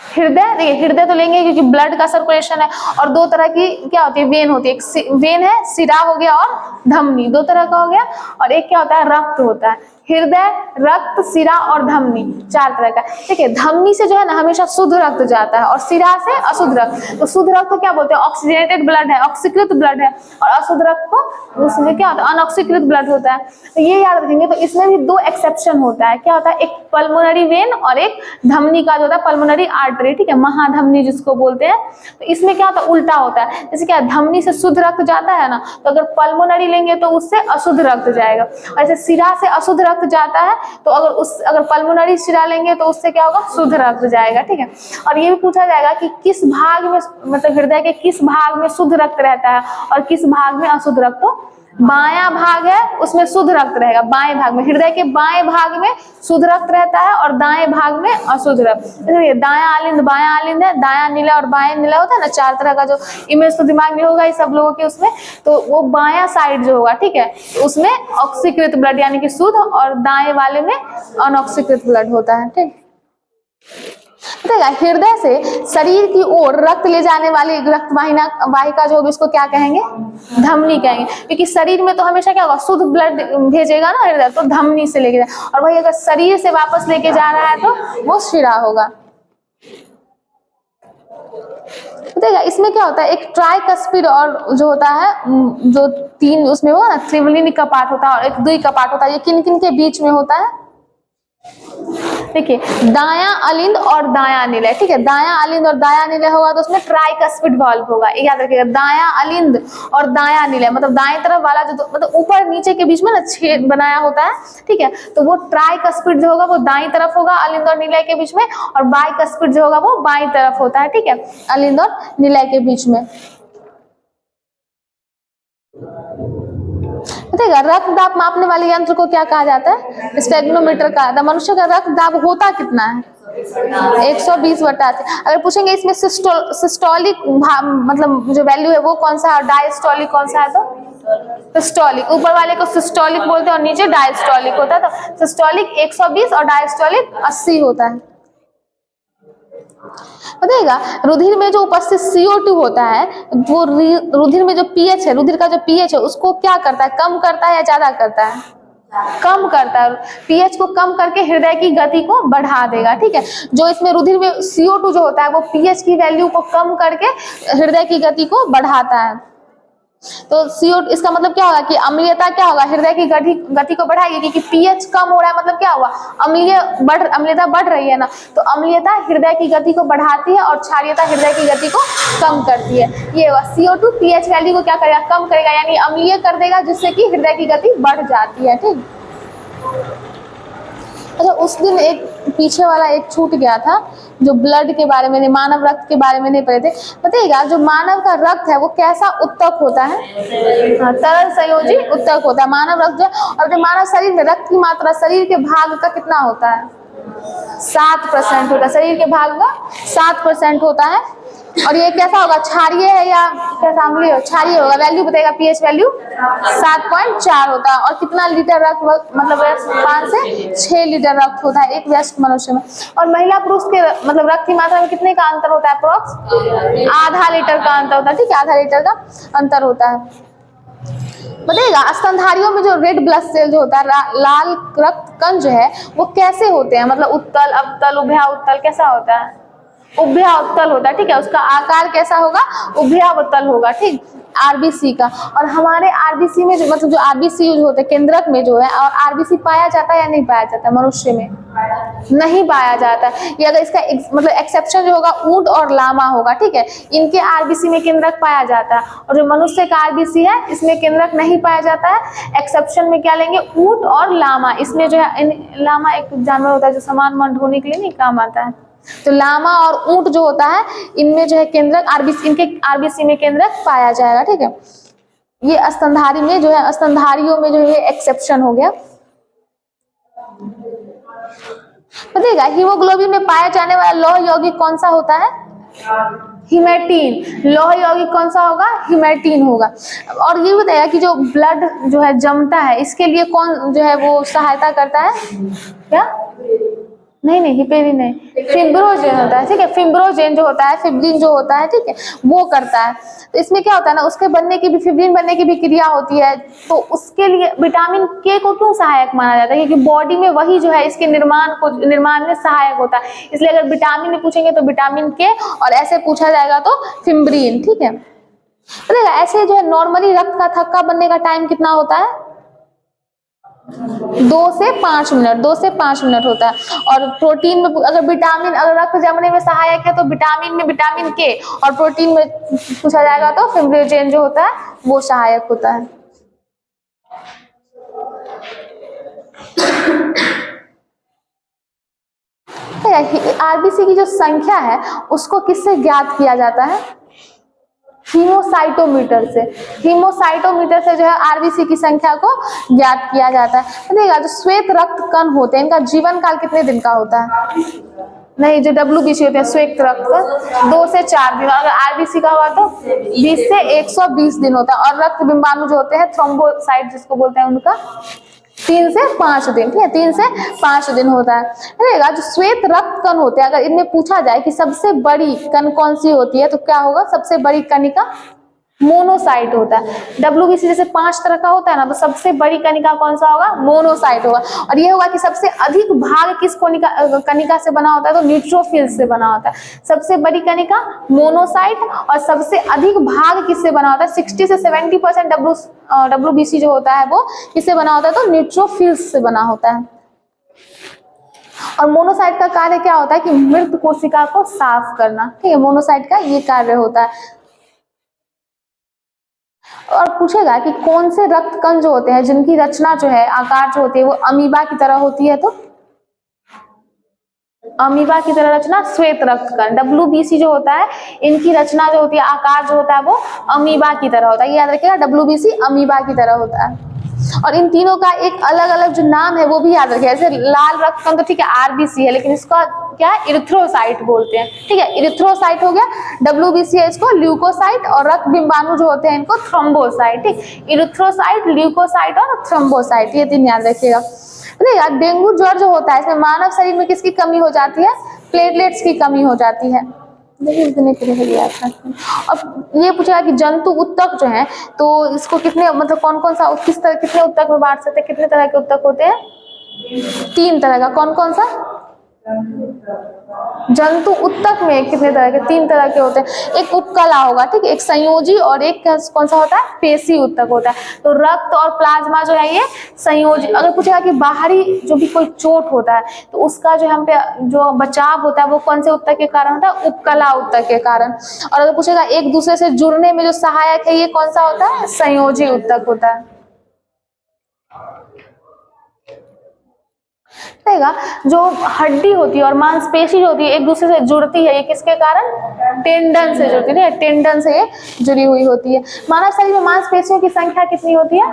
हृदय, देखिए हृदय तो लेंगे क्योंकि ब्लड का सर्कुलेशन है। और दो तरह की क्या होती है? वेन होती है। एक वेन है, सिरा हो गया, और धमनी, दो तरह का हो गया। और एक क्या होता है? रक्त होता है। हृदय, रक्त, सिरा और धमनी, 4 तरह का। ठीक है, धमनी से जो है ना हमेशा शुद्ध रक्त जाता है और सिरा से अशुद्ध रक्त। तो शुद्ध रक्त को क्या बोलते हैं? ऑक्सीजनेटेड ब्लड है, ऑक्सीकृत ब्लड है। और अशुद्ध रक्त को, उसमें क्या होता है? अनऑक्सीकृत ब्लड होता है। तो ये याद रखेंगे। तो इसमें भी 2 एक्सेप्शन होता है। क्या होता है? एक पल्मोनरी वेन और एक धमनी का जो होता है पल्मोनरी आर्टरी। ठीक है, महाधमनी जिसको बोलते हैं। तो इसमें क्या होता है? उल्टा होता है। जैसे क्या धमनी से शुद्ध रक्त जाता है ना, तो अगर पल्मोनरी लेंगे तो उससे अशुद्ध रक्त जाएगा। ऐसे सिरा से अशुद्ध रक्त जाता है, तो अगर पल्मोनरी सिरा लेंगे तो उससे क्या होगा? शुद्ध रक्त जाएगा। ठीक है, और ये भी पूछा जाएगा कि किस भाग में, मतलब हृदय के किस भाग में शुद्ध रक्त रहता है और किस भाग में अशुद्ध रक्त? तो बायां भाग है उसमें शुद्ध रक्त रहेगा। बाएं भाग में, हृदय के बाएं भाग में शुद्ध रक्त रहता है और दाएं भाग में अशुद्ध रक्त। देखिए दायां आलिंद, बायां आलिंद है, दायां नीला और बाएं नीला होता है ना, 4 तरह का जो इमेज तो दिमाग में होगा ही सब लोगों के उसमें। तो वो बायां साइड जो होगा, ठीक है, उसमें ऑक्सीकृत ब्लड यानी कि शुद्ध, और दाएं वाले में अनऑक्सीकृत ब्लड होता है। ठीक, देखिएगा हृदय से शरीर की ओर रक्त ले जाने वाली रक्त वाहिका जो होगी उसको क्या कहेंगे? धमनी कहेंगे। क्योंकि शरीर में तो हमेशा क्या होगा? शुद्ध ब्लड भेजेगा ना हृदय, तो धमनी से लेके जाए। और वही अगर शरीर से वापस लेके जा रहा है तो वो शिरा होगा। देखिएगा इसमें क्या होता है? एक ट्राइकस्पिड और जो होता है, जो 3 उसमें वो ना त्रिवलिनी कपाट होता है और एक द्वि कपाट होता है। ये किन किन के बीच में होता है? देखिए दायां अलिंद और दायां निलय। ठीक है, दायां अलिंद और दायां निलय होगा तो उसमें ट्राइकस्पिड वाल्व होगा। याद रखिएगा, दायां अलिंद और दायां निलय, मतलब दाएं तरफ वाला जो मतलब ऊपर नीचे के बीच में ना छेद बनाया होता है। ठीक है, तो वो ट्राइकस्पिड जो होगा वो दाईं तरफ होगा अलिंद और निलय के बीच में, और बाइकस्पिड जो होगा वो बाईं तरफ होता है। ठीक है, अलिंद और निलय के बीच में। देखिएगा रक्त दाब मापने वाले यंत्र को क्या कहा जाता है? स्टेगनोमीटर कहा जाता है। मनुष्य का रक्त दाब होता कितना है? 120/80। अगर पूछेंगे इसमें सिस्टोलिक मतलब जो वैल्यू है वो कौन सा है और डायस्टोलिक कौन सा है? तो सिस्टोलिक, ऊपर वाले को सिस्टोलिक बोलते हैं और नीचे डायस्टोलिक होता है। तो सिस्टोलिक 120 और डायस्टोलिक 80 होता है। बताइएगा रुधिर में जो उपस्थित CO2 होता है वो रुधिर में जो pH है, रुधिर का जो pH है उसको क्या करता है? कम करता है या ज्यादा करता है? कम करता है। pH को कम करके हृदय की गति को बढ़ा देगा। ठीक है, जो इसमें रुधिर में CO2 जो होता है वो pH की वैल्यू को कम करके हृदय की गति को बढ़ाता है। तो CO2 इसका मतलब क्या होगा कि अम्लीयता क्या होगा? हृदय की गति को बढ़ाएगी, क्योंकि pH कम हो रहा है, मतलब क्या हुआ? अम्लीयता बढ़ रही है ना, तो अम्लीयता हृदय की गति को बढ़ाती है और क्षारीयता हृदय की गति को कम करती है। ये हुआ CO2 pH वैल्यू को क्या करेगा? कम करेगा, यानी अम्लीय कर देगा, जिससे कि हृदय की गति बढ़ जाती है। ठीक, अच्छा उस दिन एक पीछे वाला एक छूट गया था जो ब्लड के बारे में नहीं, मानव रक्त के बारे में नहीं पढ़े थे। बताइएगा जो मानव का रक्त है वो कैसा उत्तक होता है? तरल संयोजी उत्तक होता है मानव रक्त जो। और जो मानव शरीर में रक्त की मात्रा शरीर के भाग का कितना होता है? 7% होता है। शरीर के भाग का 7% होता है। और ये कैसा होगा? क्षारीय है या कैसा? अम्लीय हो? क्षारीय होगा। वैल्यू बताएगा, pH वैल्यू 7.4 होता है। और कितना लीटर रक्त, मतलब 5 से 6 लीटर रक्त होता है एक वयस्क मनुष्य में। और महिला पुरुष के मतलब रक्त की मात्रा में कितने का अंतर होता है? अप्रोक्स आधा लीटर का अंतर होता है। ठीक है, आधा लीटर का अंतर होता है। बताइएगा स्तनधारियों में जो रेड ब्लड सेल जो होता है, लाल रक्त कण जो है वो कैसे होते हैं, मतलब उत्तल, अवतल, उभयावतल, कैसा होता है? उभयावतल होता है, ठीक है। उसका आकार कैसा होगा? उभयावतल होगा, ठीक। आरबीसी का, और हमारे आरबीसी में जो मतलब जो आरबीसी यूज होते हैं केंद्रक में जो है, और आरबीसी पाया जाता है या नहीं पाया जाता है मनुष्य में? नहीं पाया जाता है। ये अगर इसका मतलब एक्सेप्शन जो होगा ऊंट और लामा होगा, ठीक है। इनके आरबीसी में केंद्रक पाया जाता है, और जो मनुष्य का आरबीसी है इसमें केंद्रक नहीं पाया जाता है। एक्सेप्शन में क्या लेंगे? ऊंट और लामा। इसमें जो है लामा एक जानवर होता है जो सामान मन ढोने के लिए नहीं काम आता है, तो लामा और ऊंट जो होता है इनमें जो है केंद्रक आरबीसी, इनके आरबीसी में केंद्रक पाया जाएगा, ठीक है। ये स्तनधारी में जो है, स्तनधारियों में जो है एक्सेप्शन हो गया। बताइएगा हीमोग्लोबिन में पाया जाने वाला लौह यौगिक कौन सा होता है? हिमैटिन। लौह यौगिक कौन सा होगा? हिमैटिन होगा। और ये बताइएगा कि जो ब्लड जो है जमता है इसके लिए कौन जो है वो सहायता करता है? क्या? नहीं, हिपेरिन नहीं, फिब्रोजेन होता है, ठीक है। फिब्रोजेन जो होता है, फिब्रिन जो होता है, ठीक है, वो करता है। तो इसमें क्या होता है ना, उसके बनने की भी, फिब्रिन बनने की भी क्रिया होती है। तो उसके लिए विटामिन के को क्यों सहायक माना जाता है? क्योंकि बॉडी में वही जो है इसके निर्माण में सहायक होता है। इसलिए अगर विटामिन में पूछेंगे तो विटामिन के, और ऐसे पूछा जाएगा तो फिब्रिन, ठीक है। ऐसे जो है नॉर्मली रक्त का थक्का बनने का टाइम कितना होता है? 2 से 5 मिनट, 2 से 5 मिनट होता है। और प्रोटीन में अगर विटामिन, अगर रक्त जमने में सहायक है तो विटामिन में विटामिन के, और प्रोटीन में पूछा जाएगा तो फिब्रोजेन जो होता है वो सहायक होता है। आरबीसी की जो संख्या है उसको किससे ज्ञात किया जाता है? हीमोसाइटोमीटर से। हीमोसाइटोमीटर से जो है आरबीसी की संख्या को ज्ञात किया जाता है। देखिएगा जो श्वेत रक्त कण होते हैं इनका जीवन काल कितने दिन का होता है? नहीं, जो डब्ल्यूबीसी होते हैं श्वेत रक्त कण 2 से 4 दिन, अगर आरबीसी का हुआ तो 20 से 120 दिन होता है। और रक्त बिंबाणु जो होते हैं थ्रोम्बोसाइट जिसको बोलते हैं उनका 3 से 5 दिन, ठीक है, 3 से 5 दिन होता है। देखिएगा जो श्वेत रक्त कण होते हैं, अगर इनमें पूछा जाए कि सबसे बड़ी कण कौन सी होती है तो क्या होगा? सबसे बड़ी कणिका मोनोसाइट होता है। डब्ल्यूबीसी जैसे 5 तरह का होता है ना, तो सबसे बड़ी कणिका कौन सा होगा? मोनोसाइट होगा। और ये होगा कि सबसे अधिक भाग किस कणिका से बना होता है? तो न्यूट्रोफिल से बना होता है। सबसे बड़ी कणिका मोनोसाइट, और सबसे अधिक भाग किससे बना होता है? 60 से 70% डब्ल्यूबीसी जो होता है वो किससे बना होता है? तो न्यूट्रोफिल्स से बना होता है। और मोनोसाइट का कार्य क्या होता है? कि मृत कोशिका को साफ करना, ठीक है, मोनोसाइट का ये कार्य होता है। और पूछेगा कि कौन से रक्त कण जो होते हैं जिनकी रचना जो है, आकार जो होती है वो अमीबा की तरह होती है? तो अमीबा की तरह रचना श्वेत रक्त कण, डब्ल्यूबीसी जो होता है इनकी रचना जो होती है, आकार जो होता है वो अमीबा की तरह होता है। ये याद रखिएगा, डब्ल्यूबीसी अमीबा की तरह होता है। और इन तीनों का एक अलग अलग जो नाम है वो भी याद रखिएगा। जैसे लाल रक्त कण तो ठीक है आरबीसी है, लेकिन इसका क्या है? इरिथ्रोसाइट बोलते हैं, ठीक है, इरिथ्रोसाइट हो गया। डब्ल्यूबीसी है इसको ल्यूकोसाइट, और रक्त बिंबाणु जो होते हैं इनको थ्रोम्बोसाइट, ठीक। इरिथ्रोसाइट, ल्यूकोसाइट और थ्रोम्बोसाइट, ये 3 याद रखिएगा। यार डेंगू ज्वर जो होता है इसमें मानव शरीर में किसकी कमी हो जाती है? प्लेटलेट्स की कमी हो जाती है। अब ये पूछा कि जंतु उत्तक जो है तो इसको कितने, मतलब कौन कौन सा, किस तरह, कितने उत्तक में बांट सकते हैं? कितने तरह के उत्तक होते हैं? 3 तरह का। कौन कौन सा? जंतु उत्तक में कितने तरह के? 3 तरह के होते हैं। एक उपकला होगा, ठीक है, एक संयोजी, और एक कौन सा होता है? पेशी उत्तक होता है। तो रक्त और प्लाज्मा जो है ये संयोजी। अगर पूछेगा कि बाहरी जो भी कोई चोट होता है तो उसका जो हम पे जो बचाव होता है वो कौन से उत्तक के कारण होता है? उपकला उत्तक के कारण। और अगर पूछेगा एक दूसरे से जुड़ने में जो सहायक है ये कौन सा होता है? संयोजी उत्तक होता है। जो हड्डी होती है और मांसपेशी जो होती है एक दूसरे से जुड़ती है, ये किसके कारण? टेंडन से जुड़ती है, टेंडन से ये जुड़ी हुई होती है। मानव शरीर में मांसपेशियों की संख्या कितनी होती है?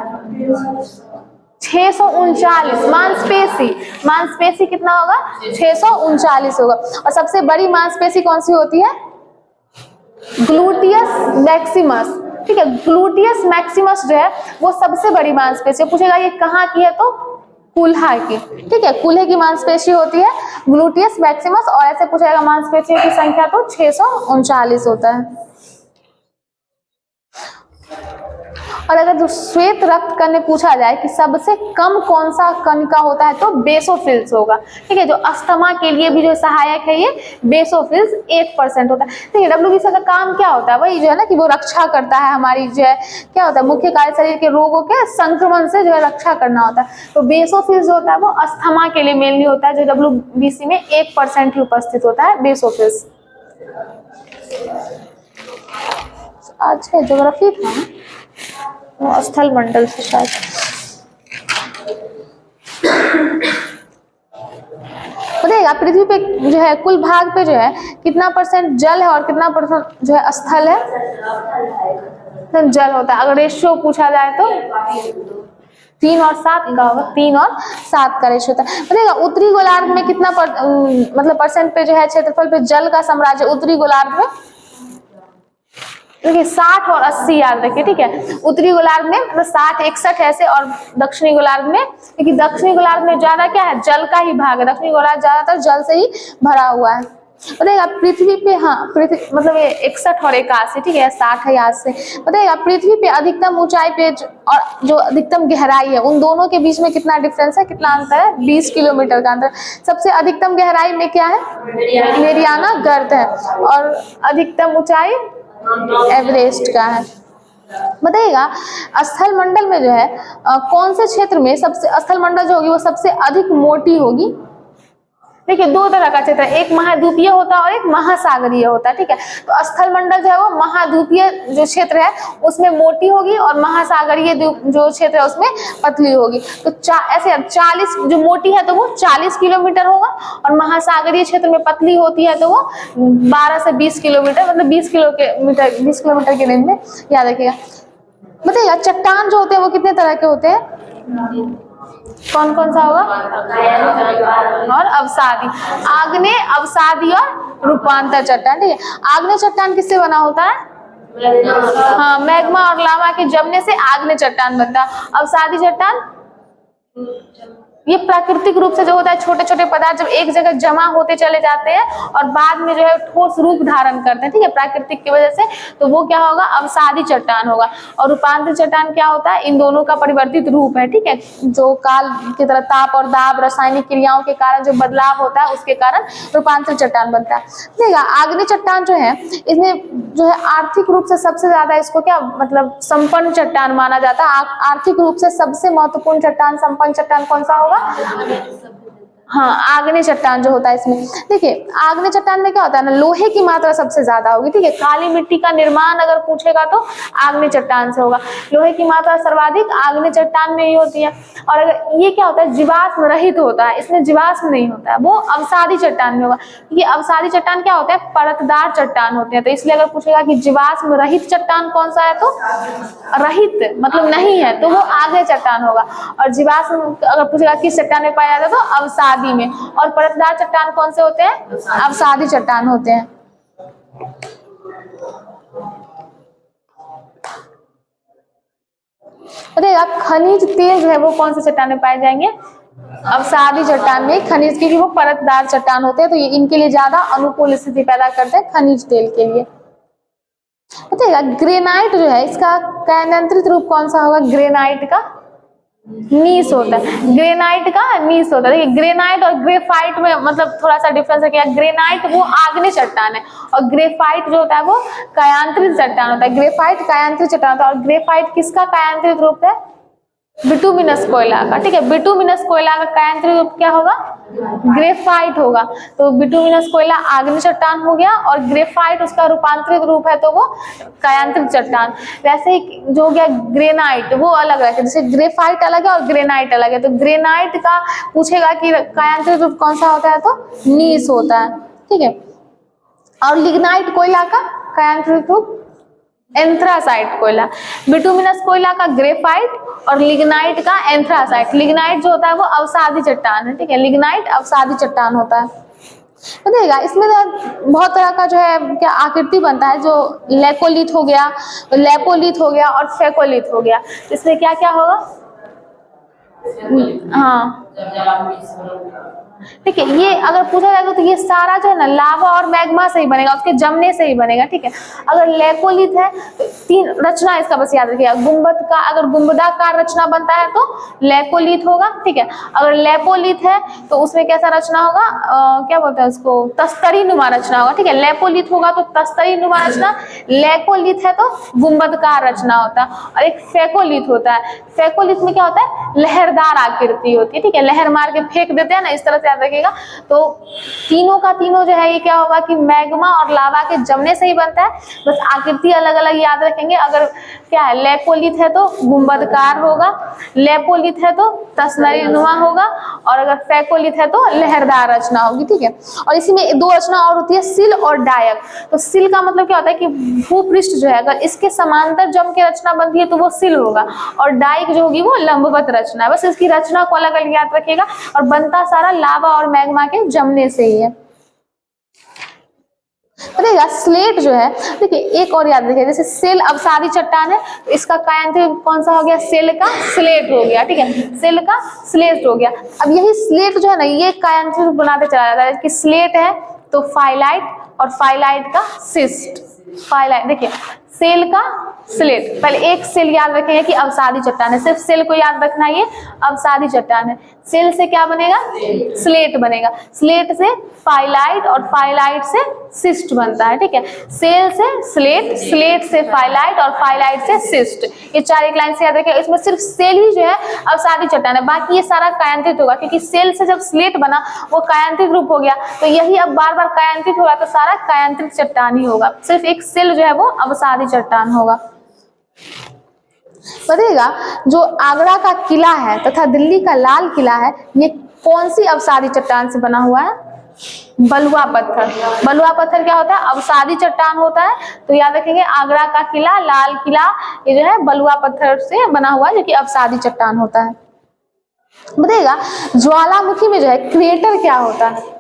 639 मांसपेशी। मांसपेशी कितना होगा? 639 होगा। और सबसे बड़ी मांसपेशी कौन सी होती है? ग्लूटियस मैक्सिमस, ठीक है, ग्लूटियस मैक्सिमस जो है वो सबसे बड़ी मांसपेशी। पूछेगा ये कहाँ की है? तो कूल्हा की, ठीक है, कूल्हे की मांसपेशी होती है ग्लूटियस मैक्सिमस। और ऐसे पूछेगा मांसपेशियों की संख्या तो 639 होता है। और अगर जो श्वेत रक्त कण में पूछा जाए कि सबसे कम कौन सा कण का होता है तो बेसोफिल्स होगा। ठीक है, जो अस्थमा के लिए भी जो सहायक है ये बेसोफिल्स 1% होता है। ठीक है, डब्ल्यूबीसी का काम क्या होता है, वही जो है ना कि वो रक्षा करता है हमारी जो है क्या होता है मुख्य कार्य शरीर के रोगों के संक्रमण से जो है रक्षा करना होता है। तो बेसोफिल्स जो होता है वो अस्थमा के लिए मेनली होता है, जो डब्ल्यूबीसी में 1% ही उपस्थित होता है बेसोफिल्स। आज है ज्योग्राफी था वो स्थल मंडल से शायद। बताइएगा पृथ्वी पे जो है कुल भाग पे जो है कितना % जल है और कितना % जो है स्थल है? जल होता है। अगर रेशियो पूछा जाए तो 3 और 7 का होगा, 3 और 7 का रेशियो होता है। बताइएगा उत्तरी गोलार्ध में कितना मतलब % पे जो है क्षेत्रफल पे जल का साम्राज्य उत्तरी गोलार्ध में? देखिए 60 और 80 याद रखिए। ठीक है, उत्तरी गोलार्ध में मतलब 60 61 ऐसे और दक्षिणी गोलार्ध में, क्योंकि दक्षिणी गोलार्ध में ज्यादा क्या है जल का ही भाग है, दक्षिणी गोलार्ध ज्यादातर जल से ही भरा हुआ है। बताइएगा पृथ्वी पे, हाँ पृथ्वी मतलब ये 61 और 81, ठीक है 60 है याद से। बताइएगा पृथ्वी पे अधिकतम ऊंचाई पे और जो अधिकतम गहराई है उन दोनों के बीच में कितना डिफरेंस है, कितना अंतर है? 20 किलोमीटर का अंतर। सबसे अधिकतम गहराई में क्या है? मेरियाना गर्त है, और अधिकतम ऊंचाई एवरेस्ट का है। बताइएगा स्थल मंडल में जो है कौन से क्षेत्र में सबसे स्थल मंडल जो होगी वो सबसे अधिक मोटी होगी? देखिए 2 तरह का क्षेत्र है, एक महाद्वीपीय होता है और एक महासागरीय होता है। ठीक है, तो स्थल मंडल जो है वो महाद्वीपीय जो क्षेत्र है उसमें मोटी होगी और महासागरीय जो क्षेत्र है उसमें पतली होगी। तो ऐसे 40 जो मोटी है तो वो 40 किलोमीटर होगा, और महासागरीय क्षेत्र में पतली होती है तो वो 12 से 20 किलोमीटर मतलब 20 किलोमीटर के रेंज में, याद रखिएगा। बताइएगा चट्टान जो होते हैं वो कितने तरह के होते हैं? कौन कौन सा होगा? और अवसादी, आग्नेय, अवसादी और रूपांतर चट्टान। ठीक है, आग्नेय चट्टान किससे बना होता है? हाँ, मैग्मा और लावा के जमने से आग्नेय चट्टान बनता है। अवसादी चट्टान ये प्राकृतिक रूप से जो होता है छोटे छोटे पदार्थ जब एक जगह जमा होते चले जाते हैं और बाद में जो है ठोस रूप धारण करते हैं, ठीक है प्राकृतिक की वजह से, तो वो क्या होगा? अवसादी चट्टान होगा। और रूपांतर चट्टान क्या होता है? इन दोनों का परिवर्तित रूप है। ठीक है, जो काल की तरह ताप और दाब रासायनिक क्रियाओं के कारण जो बदलाव होता है उसके कारण रूपांतर चट्टान बनता है। देखिएगा आग्नेय चट्टान जो है इसमें जो है आर्थिक रूप से सबसे ज्यादा इसको क्या मतलब संपन्न चट्टान माना जाता है। आर्थिक रूप से सबसे महत्वपूर्ण चट्टान, संपन्न चट्टान कौन सा होगा? हाँ, आग्नेय चट्टान जो होता है इसमें। देखिए आग्नेय चट्टान में क्या होता है ना, लोहे की मात्रा सबसे ज्यादा होगी। ठीक है, काली मिट्टी का निर्माण अगर पूछेगा तो आग्नेय चट्टान से होगा। लोहे की मात्रा सर्वाधिक आग्नेय चट्टान में ही होती है। और अगर ये क्या होता है जीवाश्म रहित होता है, इसमें जीवाश्म नहीं होता है, वो अवसादी चट्टान में होगा। ये अवसादी चट्टान क्या होता है? परतदार चट्टान होते हैं। तो इसलिए अगर पूछेगा कि जीवाश्म रहित चट्टान कौन सा है, तो रहित मतलब नहीं है तो वो आग्नेय चट्टान होगा। और जीवाश्म अगर पूछेगा किस चट्टान में पाया जाता है तो अवसादी में। और परतदार चट्टान कौन से होते हैं? अवसादी चट्टान होते हैं। देखिएगा खनिज तेल जो है वो कौन से चट्टान में पाए जाएंगे? अवसादी चट्टान में खनिज, क्योंकि वो परतदार चट्टान होते हैं तो ये इनके लिए ज्यादा अनुकूल स्थिति पैदा करते हैं खनिज तेल के लिए। बताइएगा ग्रेनाइट जो है इसका कैनियंत्रित रूप कौन सा होगा? ग्रेनाइट का नीस होता है। ग्रेनाइट का नीस होता है। देखिए ग्रेनाइट और ग्रेफाइट में मतलब थोड़ा सा डिफरेंस है। क्या ग्रेनाइट वो आग्नेय चट्टान है और ग्रेफाइट जो होता है वो कायांतरित चट्टान होता है। ग्रेफाइट कायांतरित चट्टान होता है। और ग्रेफाइट किसका कायांतरित रूप है? बिटुमिनस कोयला का। ठीक है, बिटुमिनस कोयला का कायांतरित रूप क्या होगा? ग्रेफाइट होगा। तो बिटुमिनस कोयला आग्नेय चट्टान हो गया और ग्रेफाइट उसका रूपांतरित रूप है तो वो कायांतरित चट्टान। वैसे ही जो हो गया ग्रेनाइट वो अलग है, जैसे ग्रेफाइट अलग है और ग्रेनाइट अलग है। तो ग्रेनाइट का पूछेगा कि कायांतरित रूप कौन सा होता है तो नीस होता है। ठीक है, और लिग्नाइट कोयला का कायांतरित रूप एंथ्रासाइट कोयला। बिटुमिनस कोयला का ग्रेफाइट और लिग्नाइट का एंथ्रासाइट। लिग्नाइट जो होता है वो अवसादी चट्टान है। ठीक है, लिग्नाइट अवसादी चट्टान होता है। देखिएगा इसमें बहुत तरह का जो है क्या आकृति बनता है, जो लेपोलिथ हो गया, लेपोलिथ हो गया और फेकोलिथ हो गया। इसमें क्या क्या होगा? हाँ ठीक है। ये अगर पूछा जाएगा तो ये सारा जो है ना लावा और मैग्मा से ही बनेगा, उसके जमने से ही बनेगा। ठीक है। अगर लेपोलिथ है तो तीन रचना इसका बस याद रखिएगा, गुंबद का, अगर गुंबदाकार रचना बनता है तो लेपोलिथ होगा। ठीक है। अगर लेपोलिथ है तो उसमें कैसा रचना होगा, क्या बोलते हैं उसको, तस्तरी नुमा रचना होगा। ठीक है। लेपोलिथ होगा तो तस्तरी नुमा रचना, लेपोलिथ है तो गुंबदकार रचना होता है। और एक फेकोलिथ होता है, फेकोलिथ में क्या होता है, लहरदार आकृति होती है। ठीक है। लहर मार के फेंक देते हैं ना, इस तरह से याद रखिएगा। तो तीनों का तीनों जो है ये क्या होगा कि मैग्मा और लावा के जमने से ही बनता है, बस आकृति अलग अलग याद रखेंगे। अगर क्या है, लेपोलिथ है तो गुंबदकार होगा, लेपोलिथ है तो तस्नरी नुमा होगा, और अगर फेकोलिथ है तो लहरदार रचना होगी। ठीक है। और इसी में दो रचना और होती है, सिल और डायक। तो सिल का मतलब क्या होता है कि भूपृष्ठ जो है अगर इसके समांतर जम के रचना बनती है तो वो सिल होगा, और डाइक जो होगी वो लंबवत रचना है। बस इसकी रचना को अलग अलग याद रखिएगा, और बनता सारा लावा और मैग्मा के जमने से ही है। देखिएगा स्लेट जो है, देखिए एक और याद रखिए, जैसे सेल अवसादी चट्टान है तो इसका कायांत्रिक कौन सा हो गया, सेल का स्लेट हो गया। ठीक है। सेल का स्लेट हो गया। अब यही स्लेट जो है ना ये कायांत्रिक बनाते चला जाता है कि स्लेट है तो फाइलाइट, और फाइलाइट का सिस्ट। फाइलाइट देखिए, सेल का स्लेट, पहले एक सेल याद रखेंगे कि अवसादी चट्टान है, सिर्फ सेल को याद रखना, ये अवसादी चट्टान है। सेल से क्या बनेगा, स्लेट बनेगा, स्लेट से फाइलाइट, और फाइलाइट से सिस्ट बनता है। ठीक है। सेल से स्लेट, स्लेट से फाइलाइट, और फाइलाइट से सिस्ट। ये चार एक लाइन से याद रखें। इसमें सिर्फ सेल ही जो है अवसादी चट्टान है, बाकी ये सारा कायांत्रित होगा, क्योंकि सेल से जब स्लेट बना वो कायांत्रित रूप हो गया, तो यही अब बार बार कायांत्रित होगा तो सारा कायांत्रित चट्टान ही होगा। सिर्फ एक सेल जो है वो अवसादी चट्टान होगा। बताइएगा जो आगरा का किला है तथा दिल्ली का लाल किला है, ये कौन सी अवसादी चट्टान से बना हुआ है, बलुआ पत्थर। बलुआ पत्थर क्या होता है, अवसादी चट्टान होता है। तो याद रखेंगे आगरा का किला, लाल किला, ये जो है बलुआ पत्थर से बना हुआ है, जो कि अवसादी चट्टान होता है। बताइएगा ज्वालामुखी में जो है क्रेटर क्या होता है,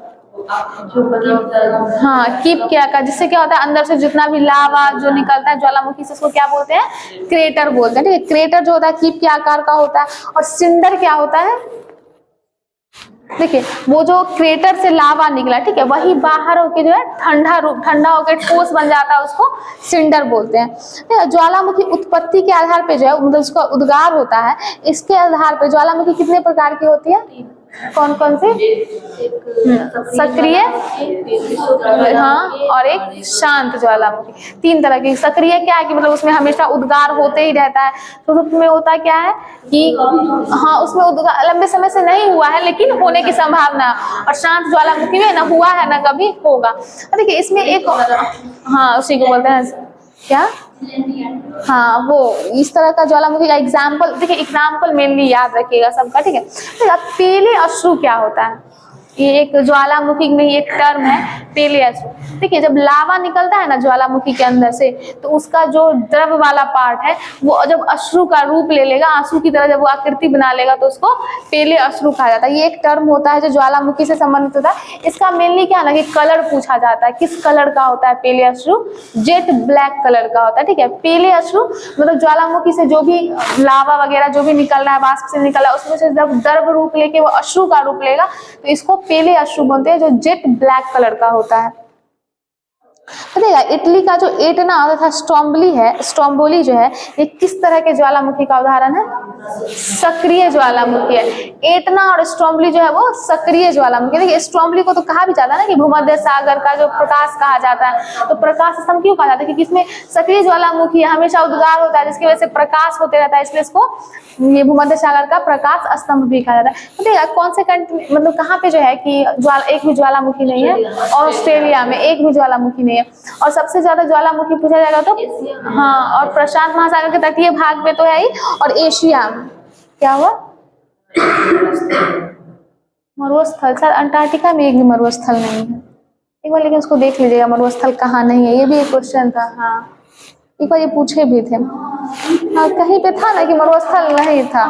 हाँ कीप क्या का, जिससे क्या होता है अंदर से जितना भी लावा जो निकलता है ज्वालामुखी से उसको क्या बोलते हैं, क्रेटर बोलते हैं। ठीक है। क्रेटर जो होता है कीप के आकार का होता है। और सिंडर क्या होता है, देखिए वो जो क्रेटर से लावा निकला, ठीक है, वही बाहर होके जो है ठंडा होकर ठोस बन जाता है, उसको सिंडर बोलते हैं। ज्वालामुखी उत्पत्ति के आधार पे जो है मतलब उसका उद्गार होता है, इसके आधार पे ज्वालामुखी कितने प्रकार की होती है, कौन कौन सी, सक्रिय, हाँ, और एक शांत ज्वालामुखी। तीन तरह की। सक्रिय क्या है कि मतलब उसमें हमेशा उद्गार होते ही रहता है, तो उसमें होता क्या है कि हाँ उसमें उद्गार लंबे समय से नहीं हुआ है लेकिन होने की संभावना। और शांत ज्वालामुखी में ना हुआ है ना कभी होगा। देखिए इसमें एक, हाँ उसी को बोलते हैं क्या, हाँ वो इस तरह का ज्वालामुखी का एग्जाम्पल, देखिए एग्जाम्पल मेनली याद रखिएगा सबका। ठीक है। तो पेले अश्रु क्या होता है, ये एक ज्वालामुखी में एक टर्म है पेले अश्रु। देखिए जब लावा निकलता है ना ज्वालामुखी के अंदर से, तो उसका जो द्रव वाला पार्ट है वो जब अश्रु का रूप ले लेगा, आंसू की तरह जब वो आकृति बना लेगा, तो उसको पेले अश्रु कहा जाता है। ये एक टर्म होता है जो ज्वालामुखी से संबंधित होता है। इसका मेनली क्या है ना कि कलर पूछा जाता है, किस कलर का होता है पेले अश्रु, जेट ब्लैक कलर का होता है। ठीक है। पेले अश्रु मतलब ज्वालामुखी से जो भी लावा वगैरह जो भी निकल रहा है, वाष्प से निकल रहा है, उसमें से जब द्रव रूप लेके वो अश्रु का रूप लेगा तो इसको पेले अश्रु बोलते हैं, जो जेट ब्लैक कलर का होता है। बताइएगा इटली का जो एटना तथा स्ट्रोम्बोली है, स्ट्रोम्बोली जो है, ये किस तरह के ज्वालामुखी का उदाहरण है, सक्रिय ज्वालामुखी है। एटना और स्ट्रोम्बोली जो है वो सक्रिय ज्वालामुखी। देखिए स्ट्रोम्बोली को तो कहा भी जाता है ना कि भूमध्य सागर का जो प्रकाश कहा जाता है, तो प्रकाश स्तंभ क्यों कहा जाता है, क्योंकि इसमें सक्रिय ज्वालामुखी है, हमेशा उद्गार होता है जिसकी वजह से प्रकाश होते रहता है, इसलिए इसको ये भूमध्य सागर का प्रकाश स्तंभ भी कहा जाता है। देखिएगा कौन से कंट्री मतलब कहाँ पे जो है कि एक भी ज्वालामुखी नहीं है, ऑस्ट्रेलिया में एक भी ज्वालामुखी नहीं है। और सबसे ज्यादा ज्वालामुखी पूछा जाएगा तो हाँ, और प्रशांत महासागर के तटीय भाग में तो है ही, और एशिया में क्या हुआ, मरुस्थल। सर अंटार्कटिका में एक भी मरुस्थल नहीं है एक बार, लेकिन उसको देख लीजिएगा मरुस्थल कहाँ नहीं है, ये भी एक क्वेश्चन था। हाँ एक बार ये पूछे भी थे, हाँ कहीं पे था ना कि मरुस्थल नहीं था,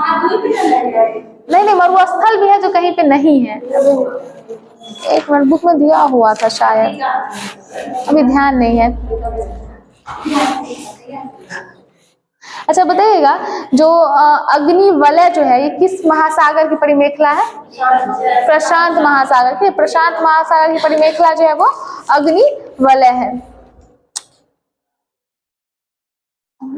नहीं मरुस्थल भी है जो कहीं पे नहीं है, एक मिनट बुक में दिया हुआ था शायद, अभी ध्यान नहीं है। अच्छा बताइएगा, जो अग्नि वलय जो है ये किस महासागर की परिमेखला है? प्रशांत महासागर की। प्रशांत महासागर की परिमेखला जो है वो अग्नि वलय है।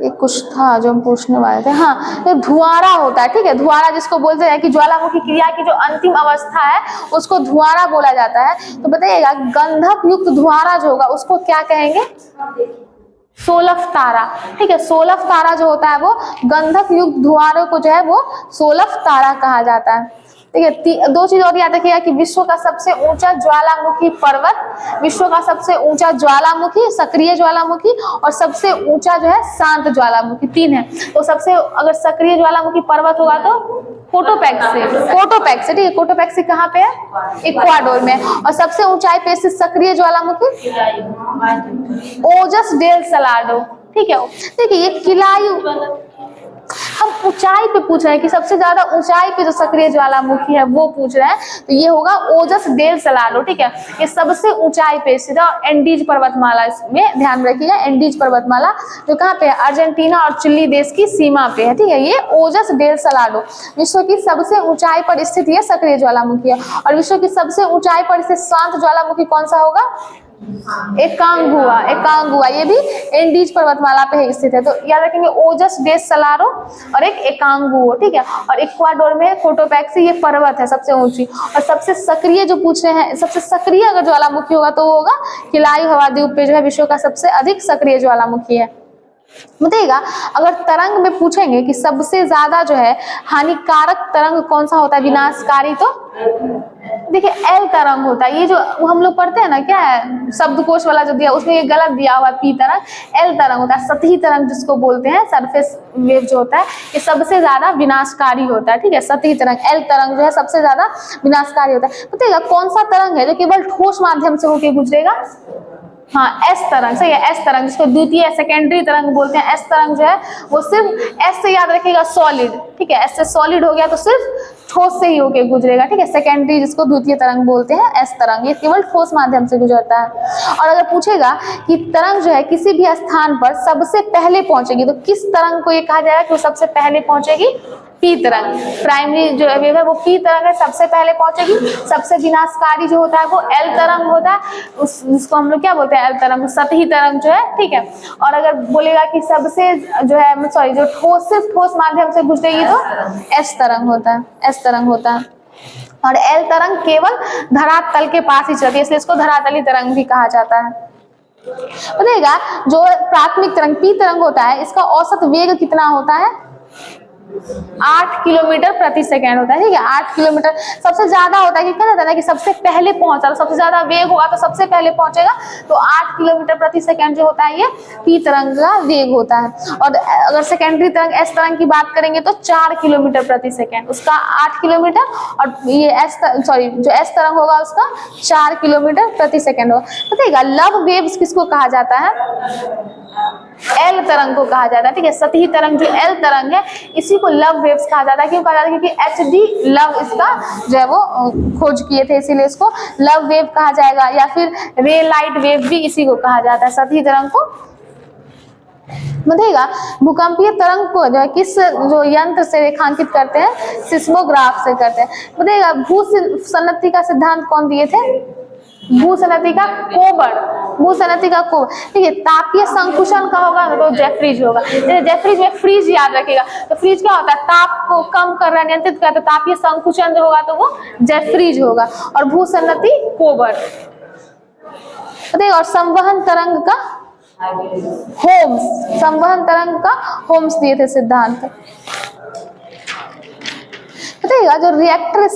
एक कुछ था जो हम पूछने वाले थे, हाँ, तो धुआंरा होता है, ठीक है, धुआंरा जिसको बोलते हैं कि ज्वालामुखी क्रिया की जो अंतिम अवस्था है उसको धुआंरा बोला जाता है। तो बताइएगा, गंधक युक्त धुआंरा जो होगा उसको क्या कहेंगे? सोलफ तारा, ठीक है, सोलफ तारा जो होता है वो गंधक युक्त धुआंरों को जो है वो सोलफ तारा कहा जाता है। ठीक है, दो चीज और याद रखिएगा कि विश्व का सबसे ऊंचा ज्वालामुखी पर्वत, विश्व का सबसे ऊंचा ज्वालामुखी सक्रिय ज्वालामुखी और सबसे ऊंचा जो है शांत ज्वालामुखी, 3 है। तो सबसे अगर सक्रिय ज्वालामुखी पर्वत होगा तो कोटोपैक्सी, कोटोपैक्सी, ठीक है, कोटोपैक्सी कहाँ पे है? इक्वाडोर में। और सबसे ऊंचाई पे स्थित सक्रिय ज्वालामुखी ओजस डेल सलाडो, ठीक है। देखिए ये किलायु, हम ऊंचाई पे पूछ रहे हैं कि सबसे ज्यादा ऊंचाई पे जो सक्रिय ज्वालामुखी है वो पूछ रहे हैं, तो ये होगा ओजस डेल सलाडो, ठीक है। ये सबसे ऊंचाई पे स्थित है एंडीज पर्वतमाला, इसमें ध्यान रखिएगा, एंडीज पर्वतमाला जो कहाँ पे है? अर्जेंटीना और चिली देश की सीमा पे है, ठीक है। ये ओजस डेल सलाडो विश्व की सबसे ऊंचाई पर स्थित ये सक्रिय ज्वालामुखी है। और विश्व की सबसे ऊंचाई पर स्थित शांत ज्वालामुखी कौन सा होगा? एकांगुआ, एकांगुआ, ये भी एंडीज पर्वतमाला पे स्थित है। तो याद रखेंगे ओजस डेस सलारो और एक एकांगुओ, ठीक है। और इक्वाडोर में कोटोपैक्सी, ये पर्वत है सबसे ऊंची। और सबसे सक्रिय जो पूछ रहे हैं, सबसे सक्रिय अगर ज्वालामुखी होगा तो वो होगा किलायु हवा द्वीप पे जो है विश्व का सबसे अधिक सक्रिय ज्वालामुखी है। बताइएगा, अगर तरंग में पूछेंगे कि सबसे ज्यादा जो है हानिकारक तरंग कौन सा होता है, विनाशकारी, तो देखिए एल तरंग होता है। ये जो हम लोग पढ़ते हैं ना, क्या है शब्दकोश वाला जो दिया उसमें ये गलत दिया हुआ पी तरंग, एल तरंग होता है। सतही तरंग जिसको बोलते हैं, सरफेस वेव जो होता है, ये सबसे ज्यादा विनाशकारी होता है, ठीक है। सतही तरंग, एल तरंग जो है सबसे ज्यादा विनाशकारी होता है। बताइएगा कौन सा तरंग है जो केवल ठोस माध्यम से होकर गुजरेगा? हाँ, एस तरंग, सही है, एस तरंग जिसको द्वितीय सेकेंडरी तरंग बोलते हैं। एस तरंग जो है वो सिर्फ एस से याद रखिएगा सॉलिड, ठीक है, एस से सॉलिड हो गया तो सिर्फ ठोस से ही होके गुजरेगा, ठीक है। सेकेंडरी जिसको द्वितीय तरंग बोलते हैं, एस तरंग, ये केवल ठोस माध्यम से गुजरता है। और अगर पूछेगा कि तरंग जो है किसी भी स्थान पर सबसे पहले पहुंचेगी, तो किस तरंग को ये कहा जाएगा कि वो सबसे पहले पहुंचेगी? पी तरंग। प्राइमरी जो वेव है वो पी तरंग है, सबसे पहले पहुंचेगी। सबसे विनाशकारी जो होता है वो एल तरंग होता है, जिसको हम लोग क्या बोलते हैं? एल तरंग, सतही तरंग जो है, ठीक है। और अगर बोलेगा कि सबसे जो है सॉरी जो ठोस, सिर्फ ठोस माध्यम से गुजरेगी तो एस तरंग होता है, एस तरंग होता है। और एल तरंग केवल धरातल के पास ही चलती है, इसलिए इसको धरातली तरंग भी कहा जाता है। बताइएगा, जो प्राथमिक तरंग पी तरंग होता है, इसका औसत वेग कितना होता है? 8 किलोमीटर प्रति सेकेंड होता है, ठीक है, 8 किलोमीटर सबसे ज्यादा होता है। कि क्या जाता है कि सबसे पहले पहुंचा, सबसे ज्यादा वेग होगा तो सबसे पहले पहुंचेगा, तो 8 किलोमीटर प्रति सेकेंड जो होता है ये पी तरंग का वेग होता है। और अगर सेकेंडरी तरंग एस तरंग की बात करेंगे तो 4 किलोमीटर प्रति सेकेंड, उसका 8 किलोमीटर, और ये एस सॉरी जो एस तरंग होगा उसका 4 किलोमीटर प्रति सेकेंड होगा। बताइएगा लव वेव्स किसको कहा जाता है? एल तरंग को कहा जाता है, ठीक है। सतही तरंग जो एल तरंग है इसी को लव वेव्स कहा जाता है। क्यों कहा जाता है? क्योंकि एचडी लव इसका जो है वो खोज किए थे, इसीलिए इसको लव वेव कहा जाएगा। या फिर रे लाइट वेव भी इसी को कहा जाता है, सतही तरंग को। बताइएगा भूकंपीय तरंग को जो है किस जो यंत्र से रेखांकित करते हैं? सिस्मोग्राफ से करते हैं। बताइएगा भूसन्नति का सिद्धांत कौन दिए थे? भूसन्नति का कोबर, भूसन्नति का कोबर, ठीक है। तापीय संकुचन का होगा तो जेफ्रीज होगा। जेफ्रीज में फ्रीज याद रखिएगा, तो फ्रीज क्या होता है? ताप को कम कर रहा है, नियंत्रित करता है। तापीय संकुचन जो होगा तो वो जेफ्रीज होगा। और भूसन्नति कोबर। और संवहन तरंग का होम्स, संवहन तरंग का होम्स दिए थे सिद्धांत। बताइएगा जो रिक्टर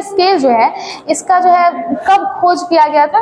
स्केल जो है इसका जो है कब खोज किया गया था?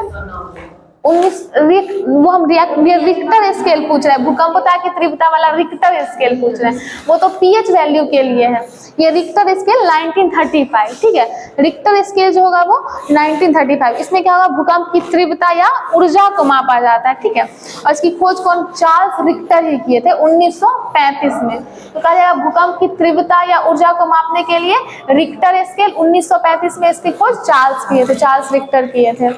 रिक्टर स्केल पूछ रहे हैं, भूकंपता की तीव्रता वाला रिक्टर स्केल पूछ रहे हैं, वो तो पीएच वैल्यू के लिए है। ये रिक्टर स्केल 1935, ठीक है। रिक्टर स्केल जो होगा वो 1935, इसमें क्या होगा? भूकंप की तीव्रता या ऊर्जा को मापा जाता है, ठीक है। और इसकी खोज कौन? चार्ल्स रिक्टर ही किए थे 1935 में। तो कहा जाएगा भूकंप की तीव्रता या ऊर्जा को मापने के लिए रिक्टर स्केल 1935 में इसकी खोज चार्ल्स किए थे, चार्ल्स रिक्टर किए थे।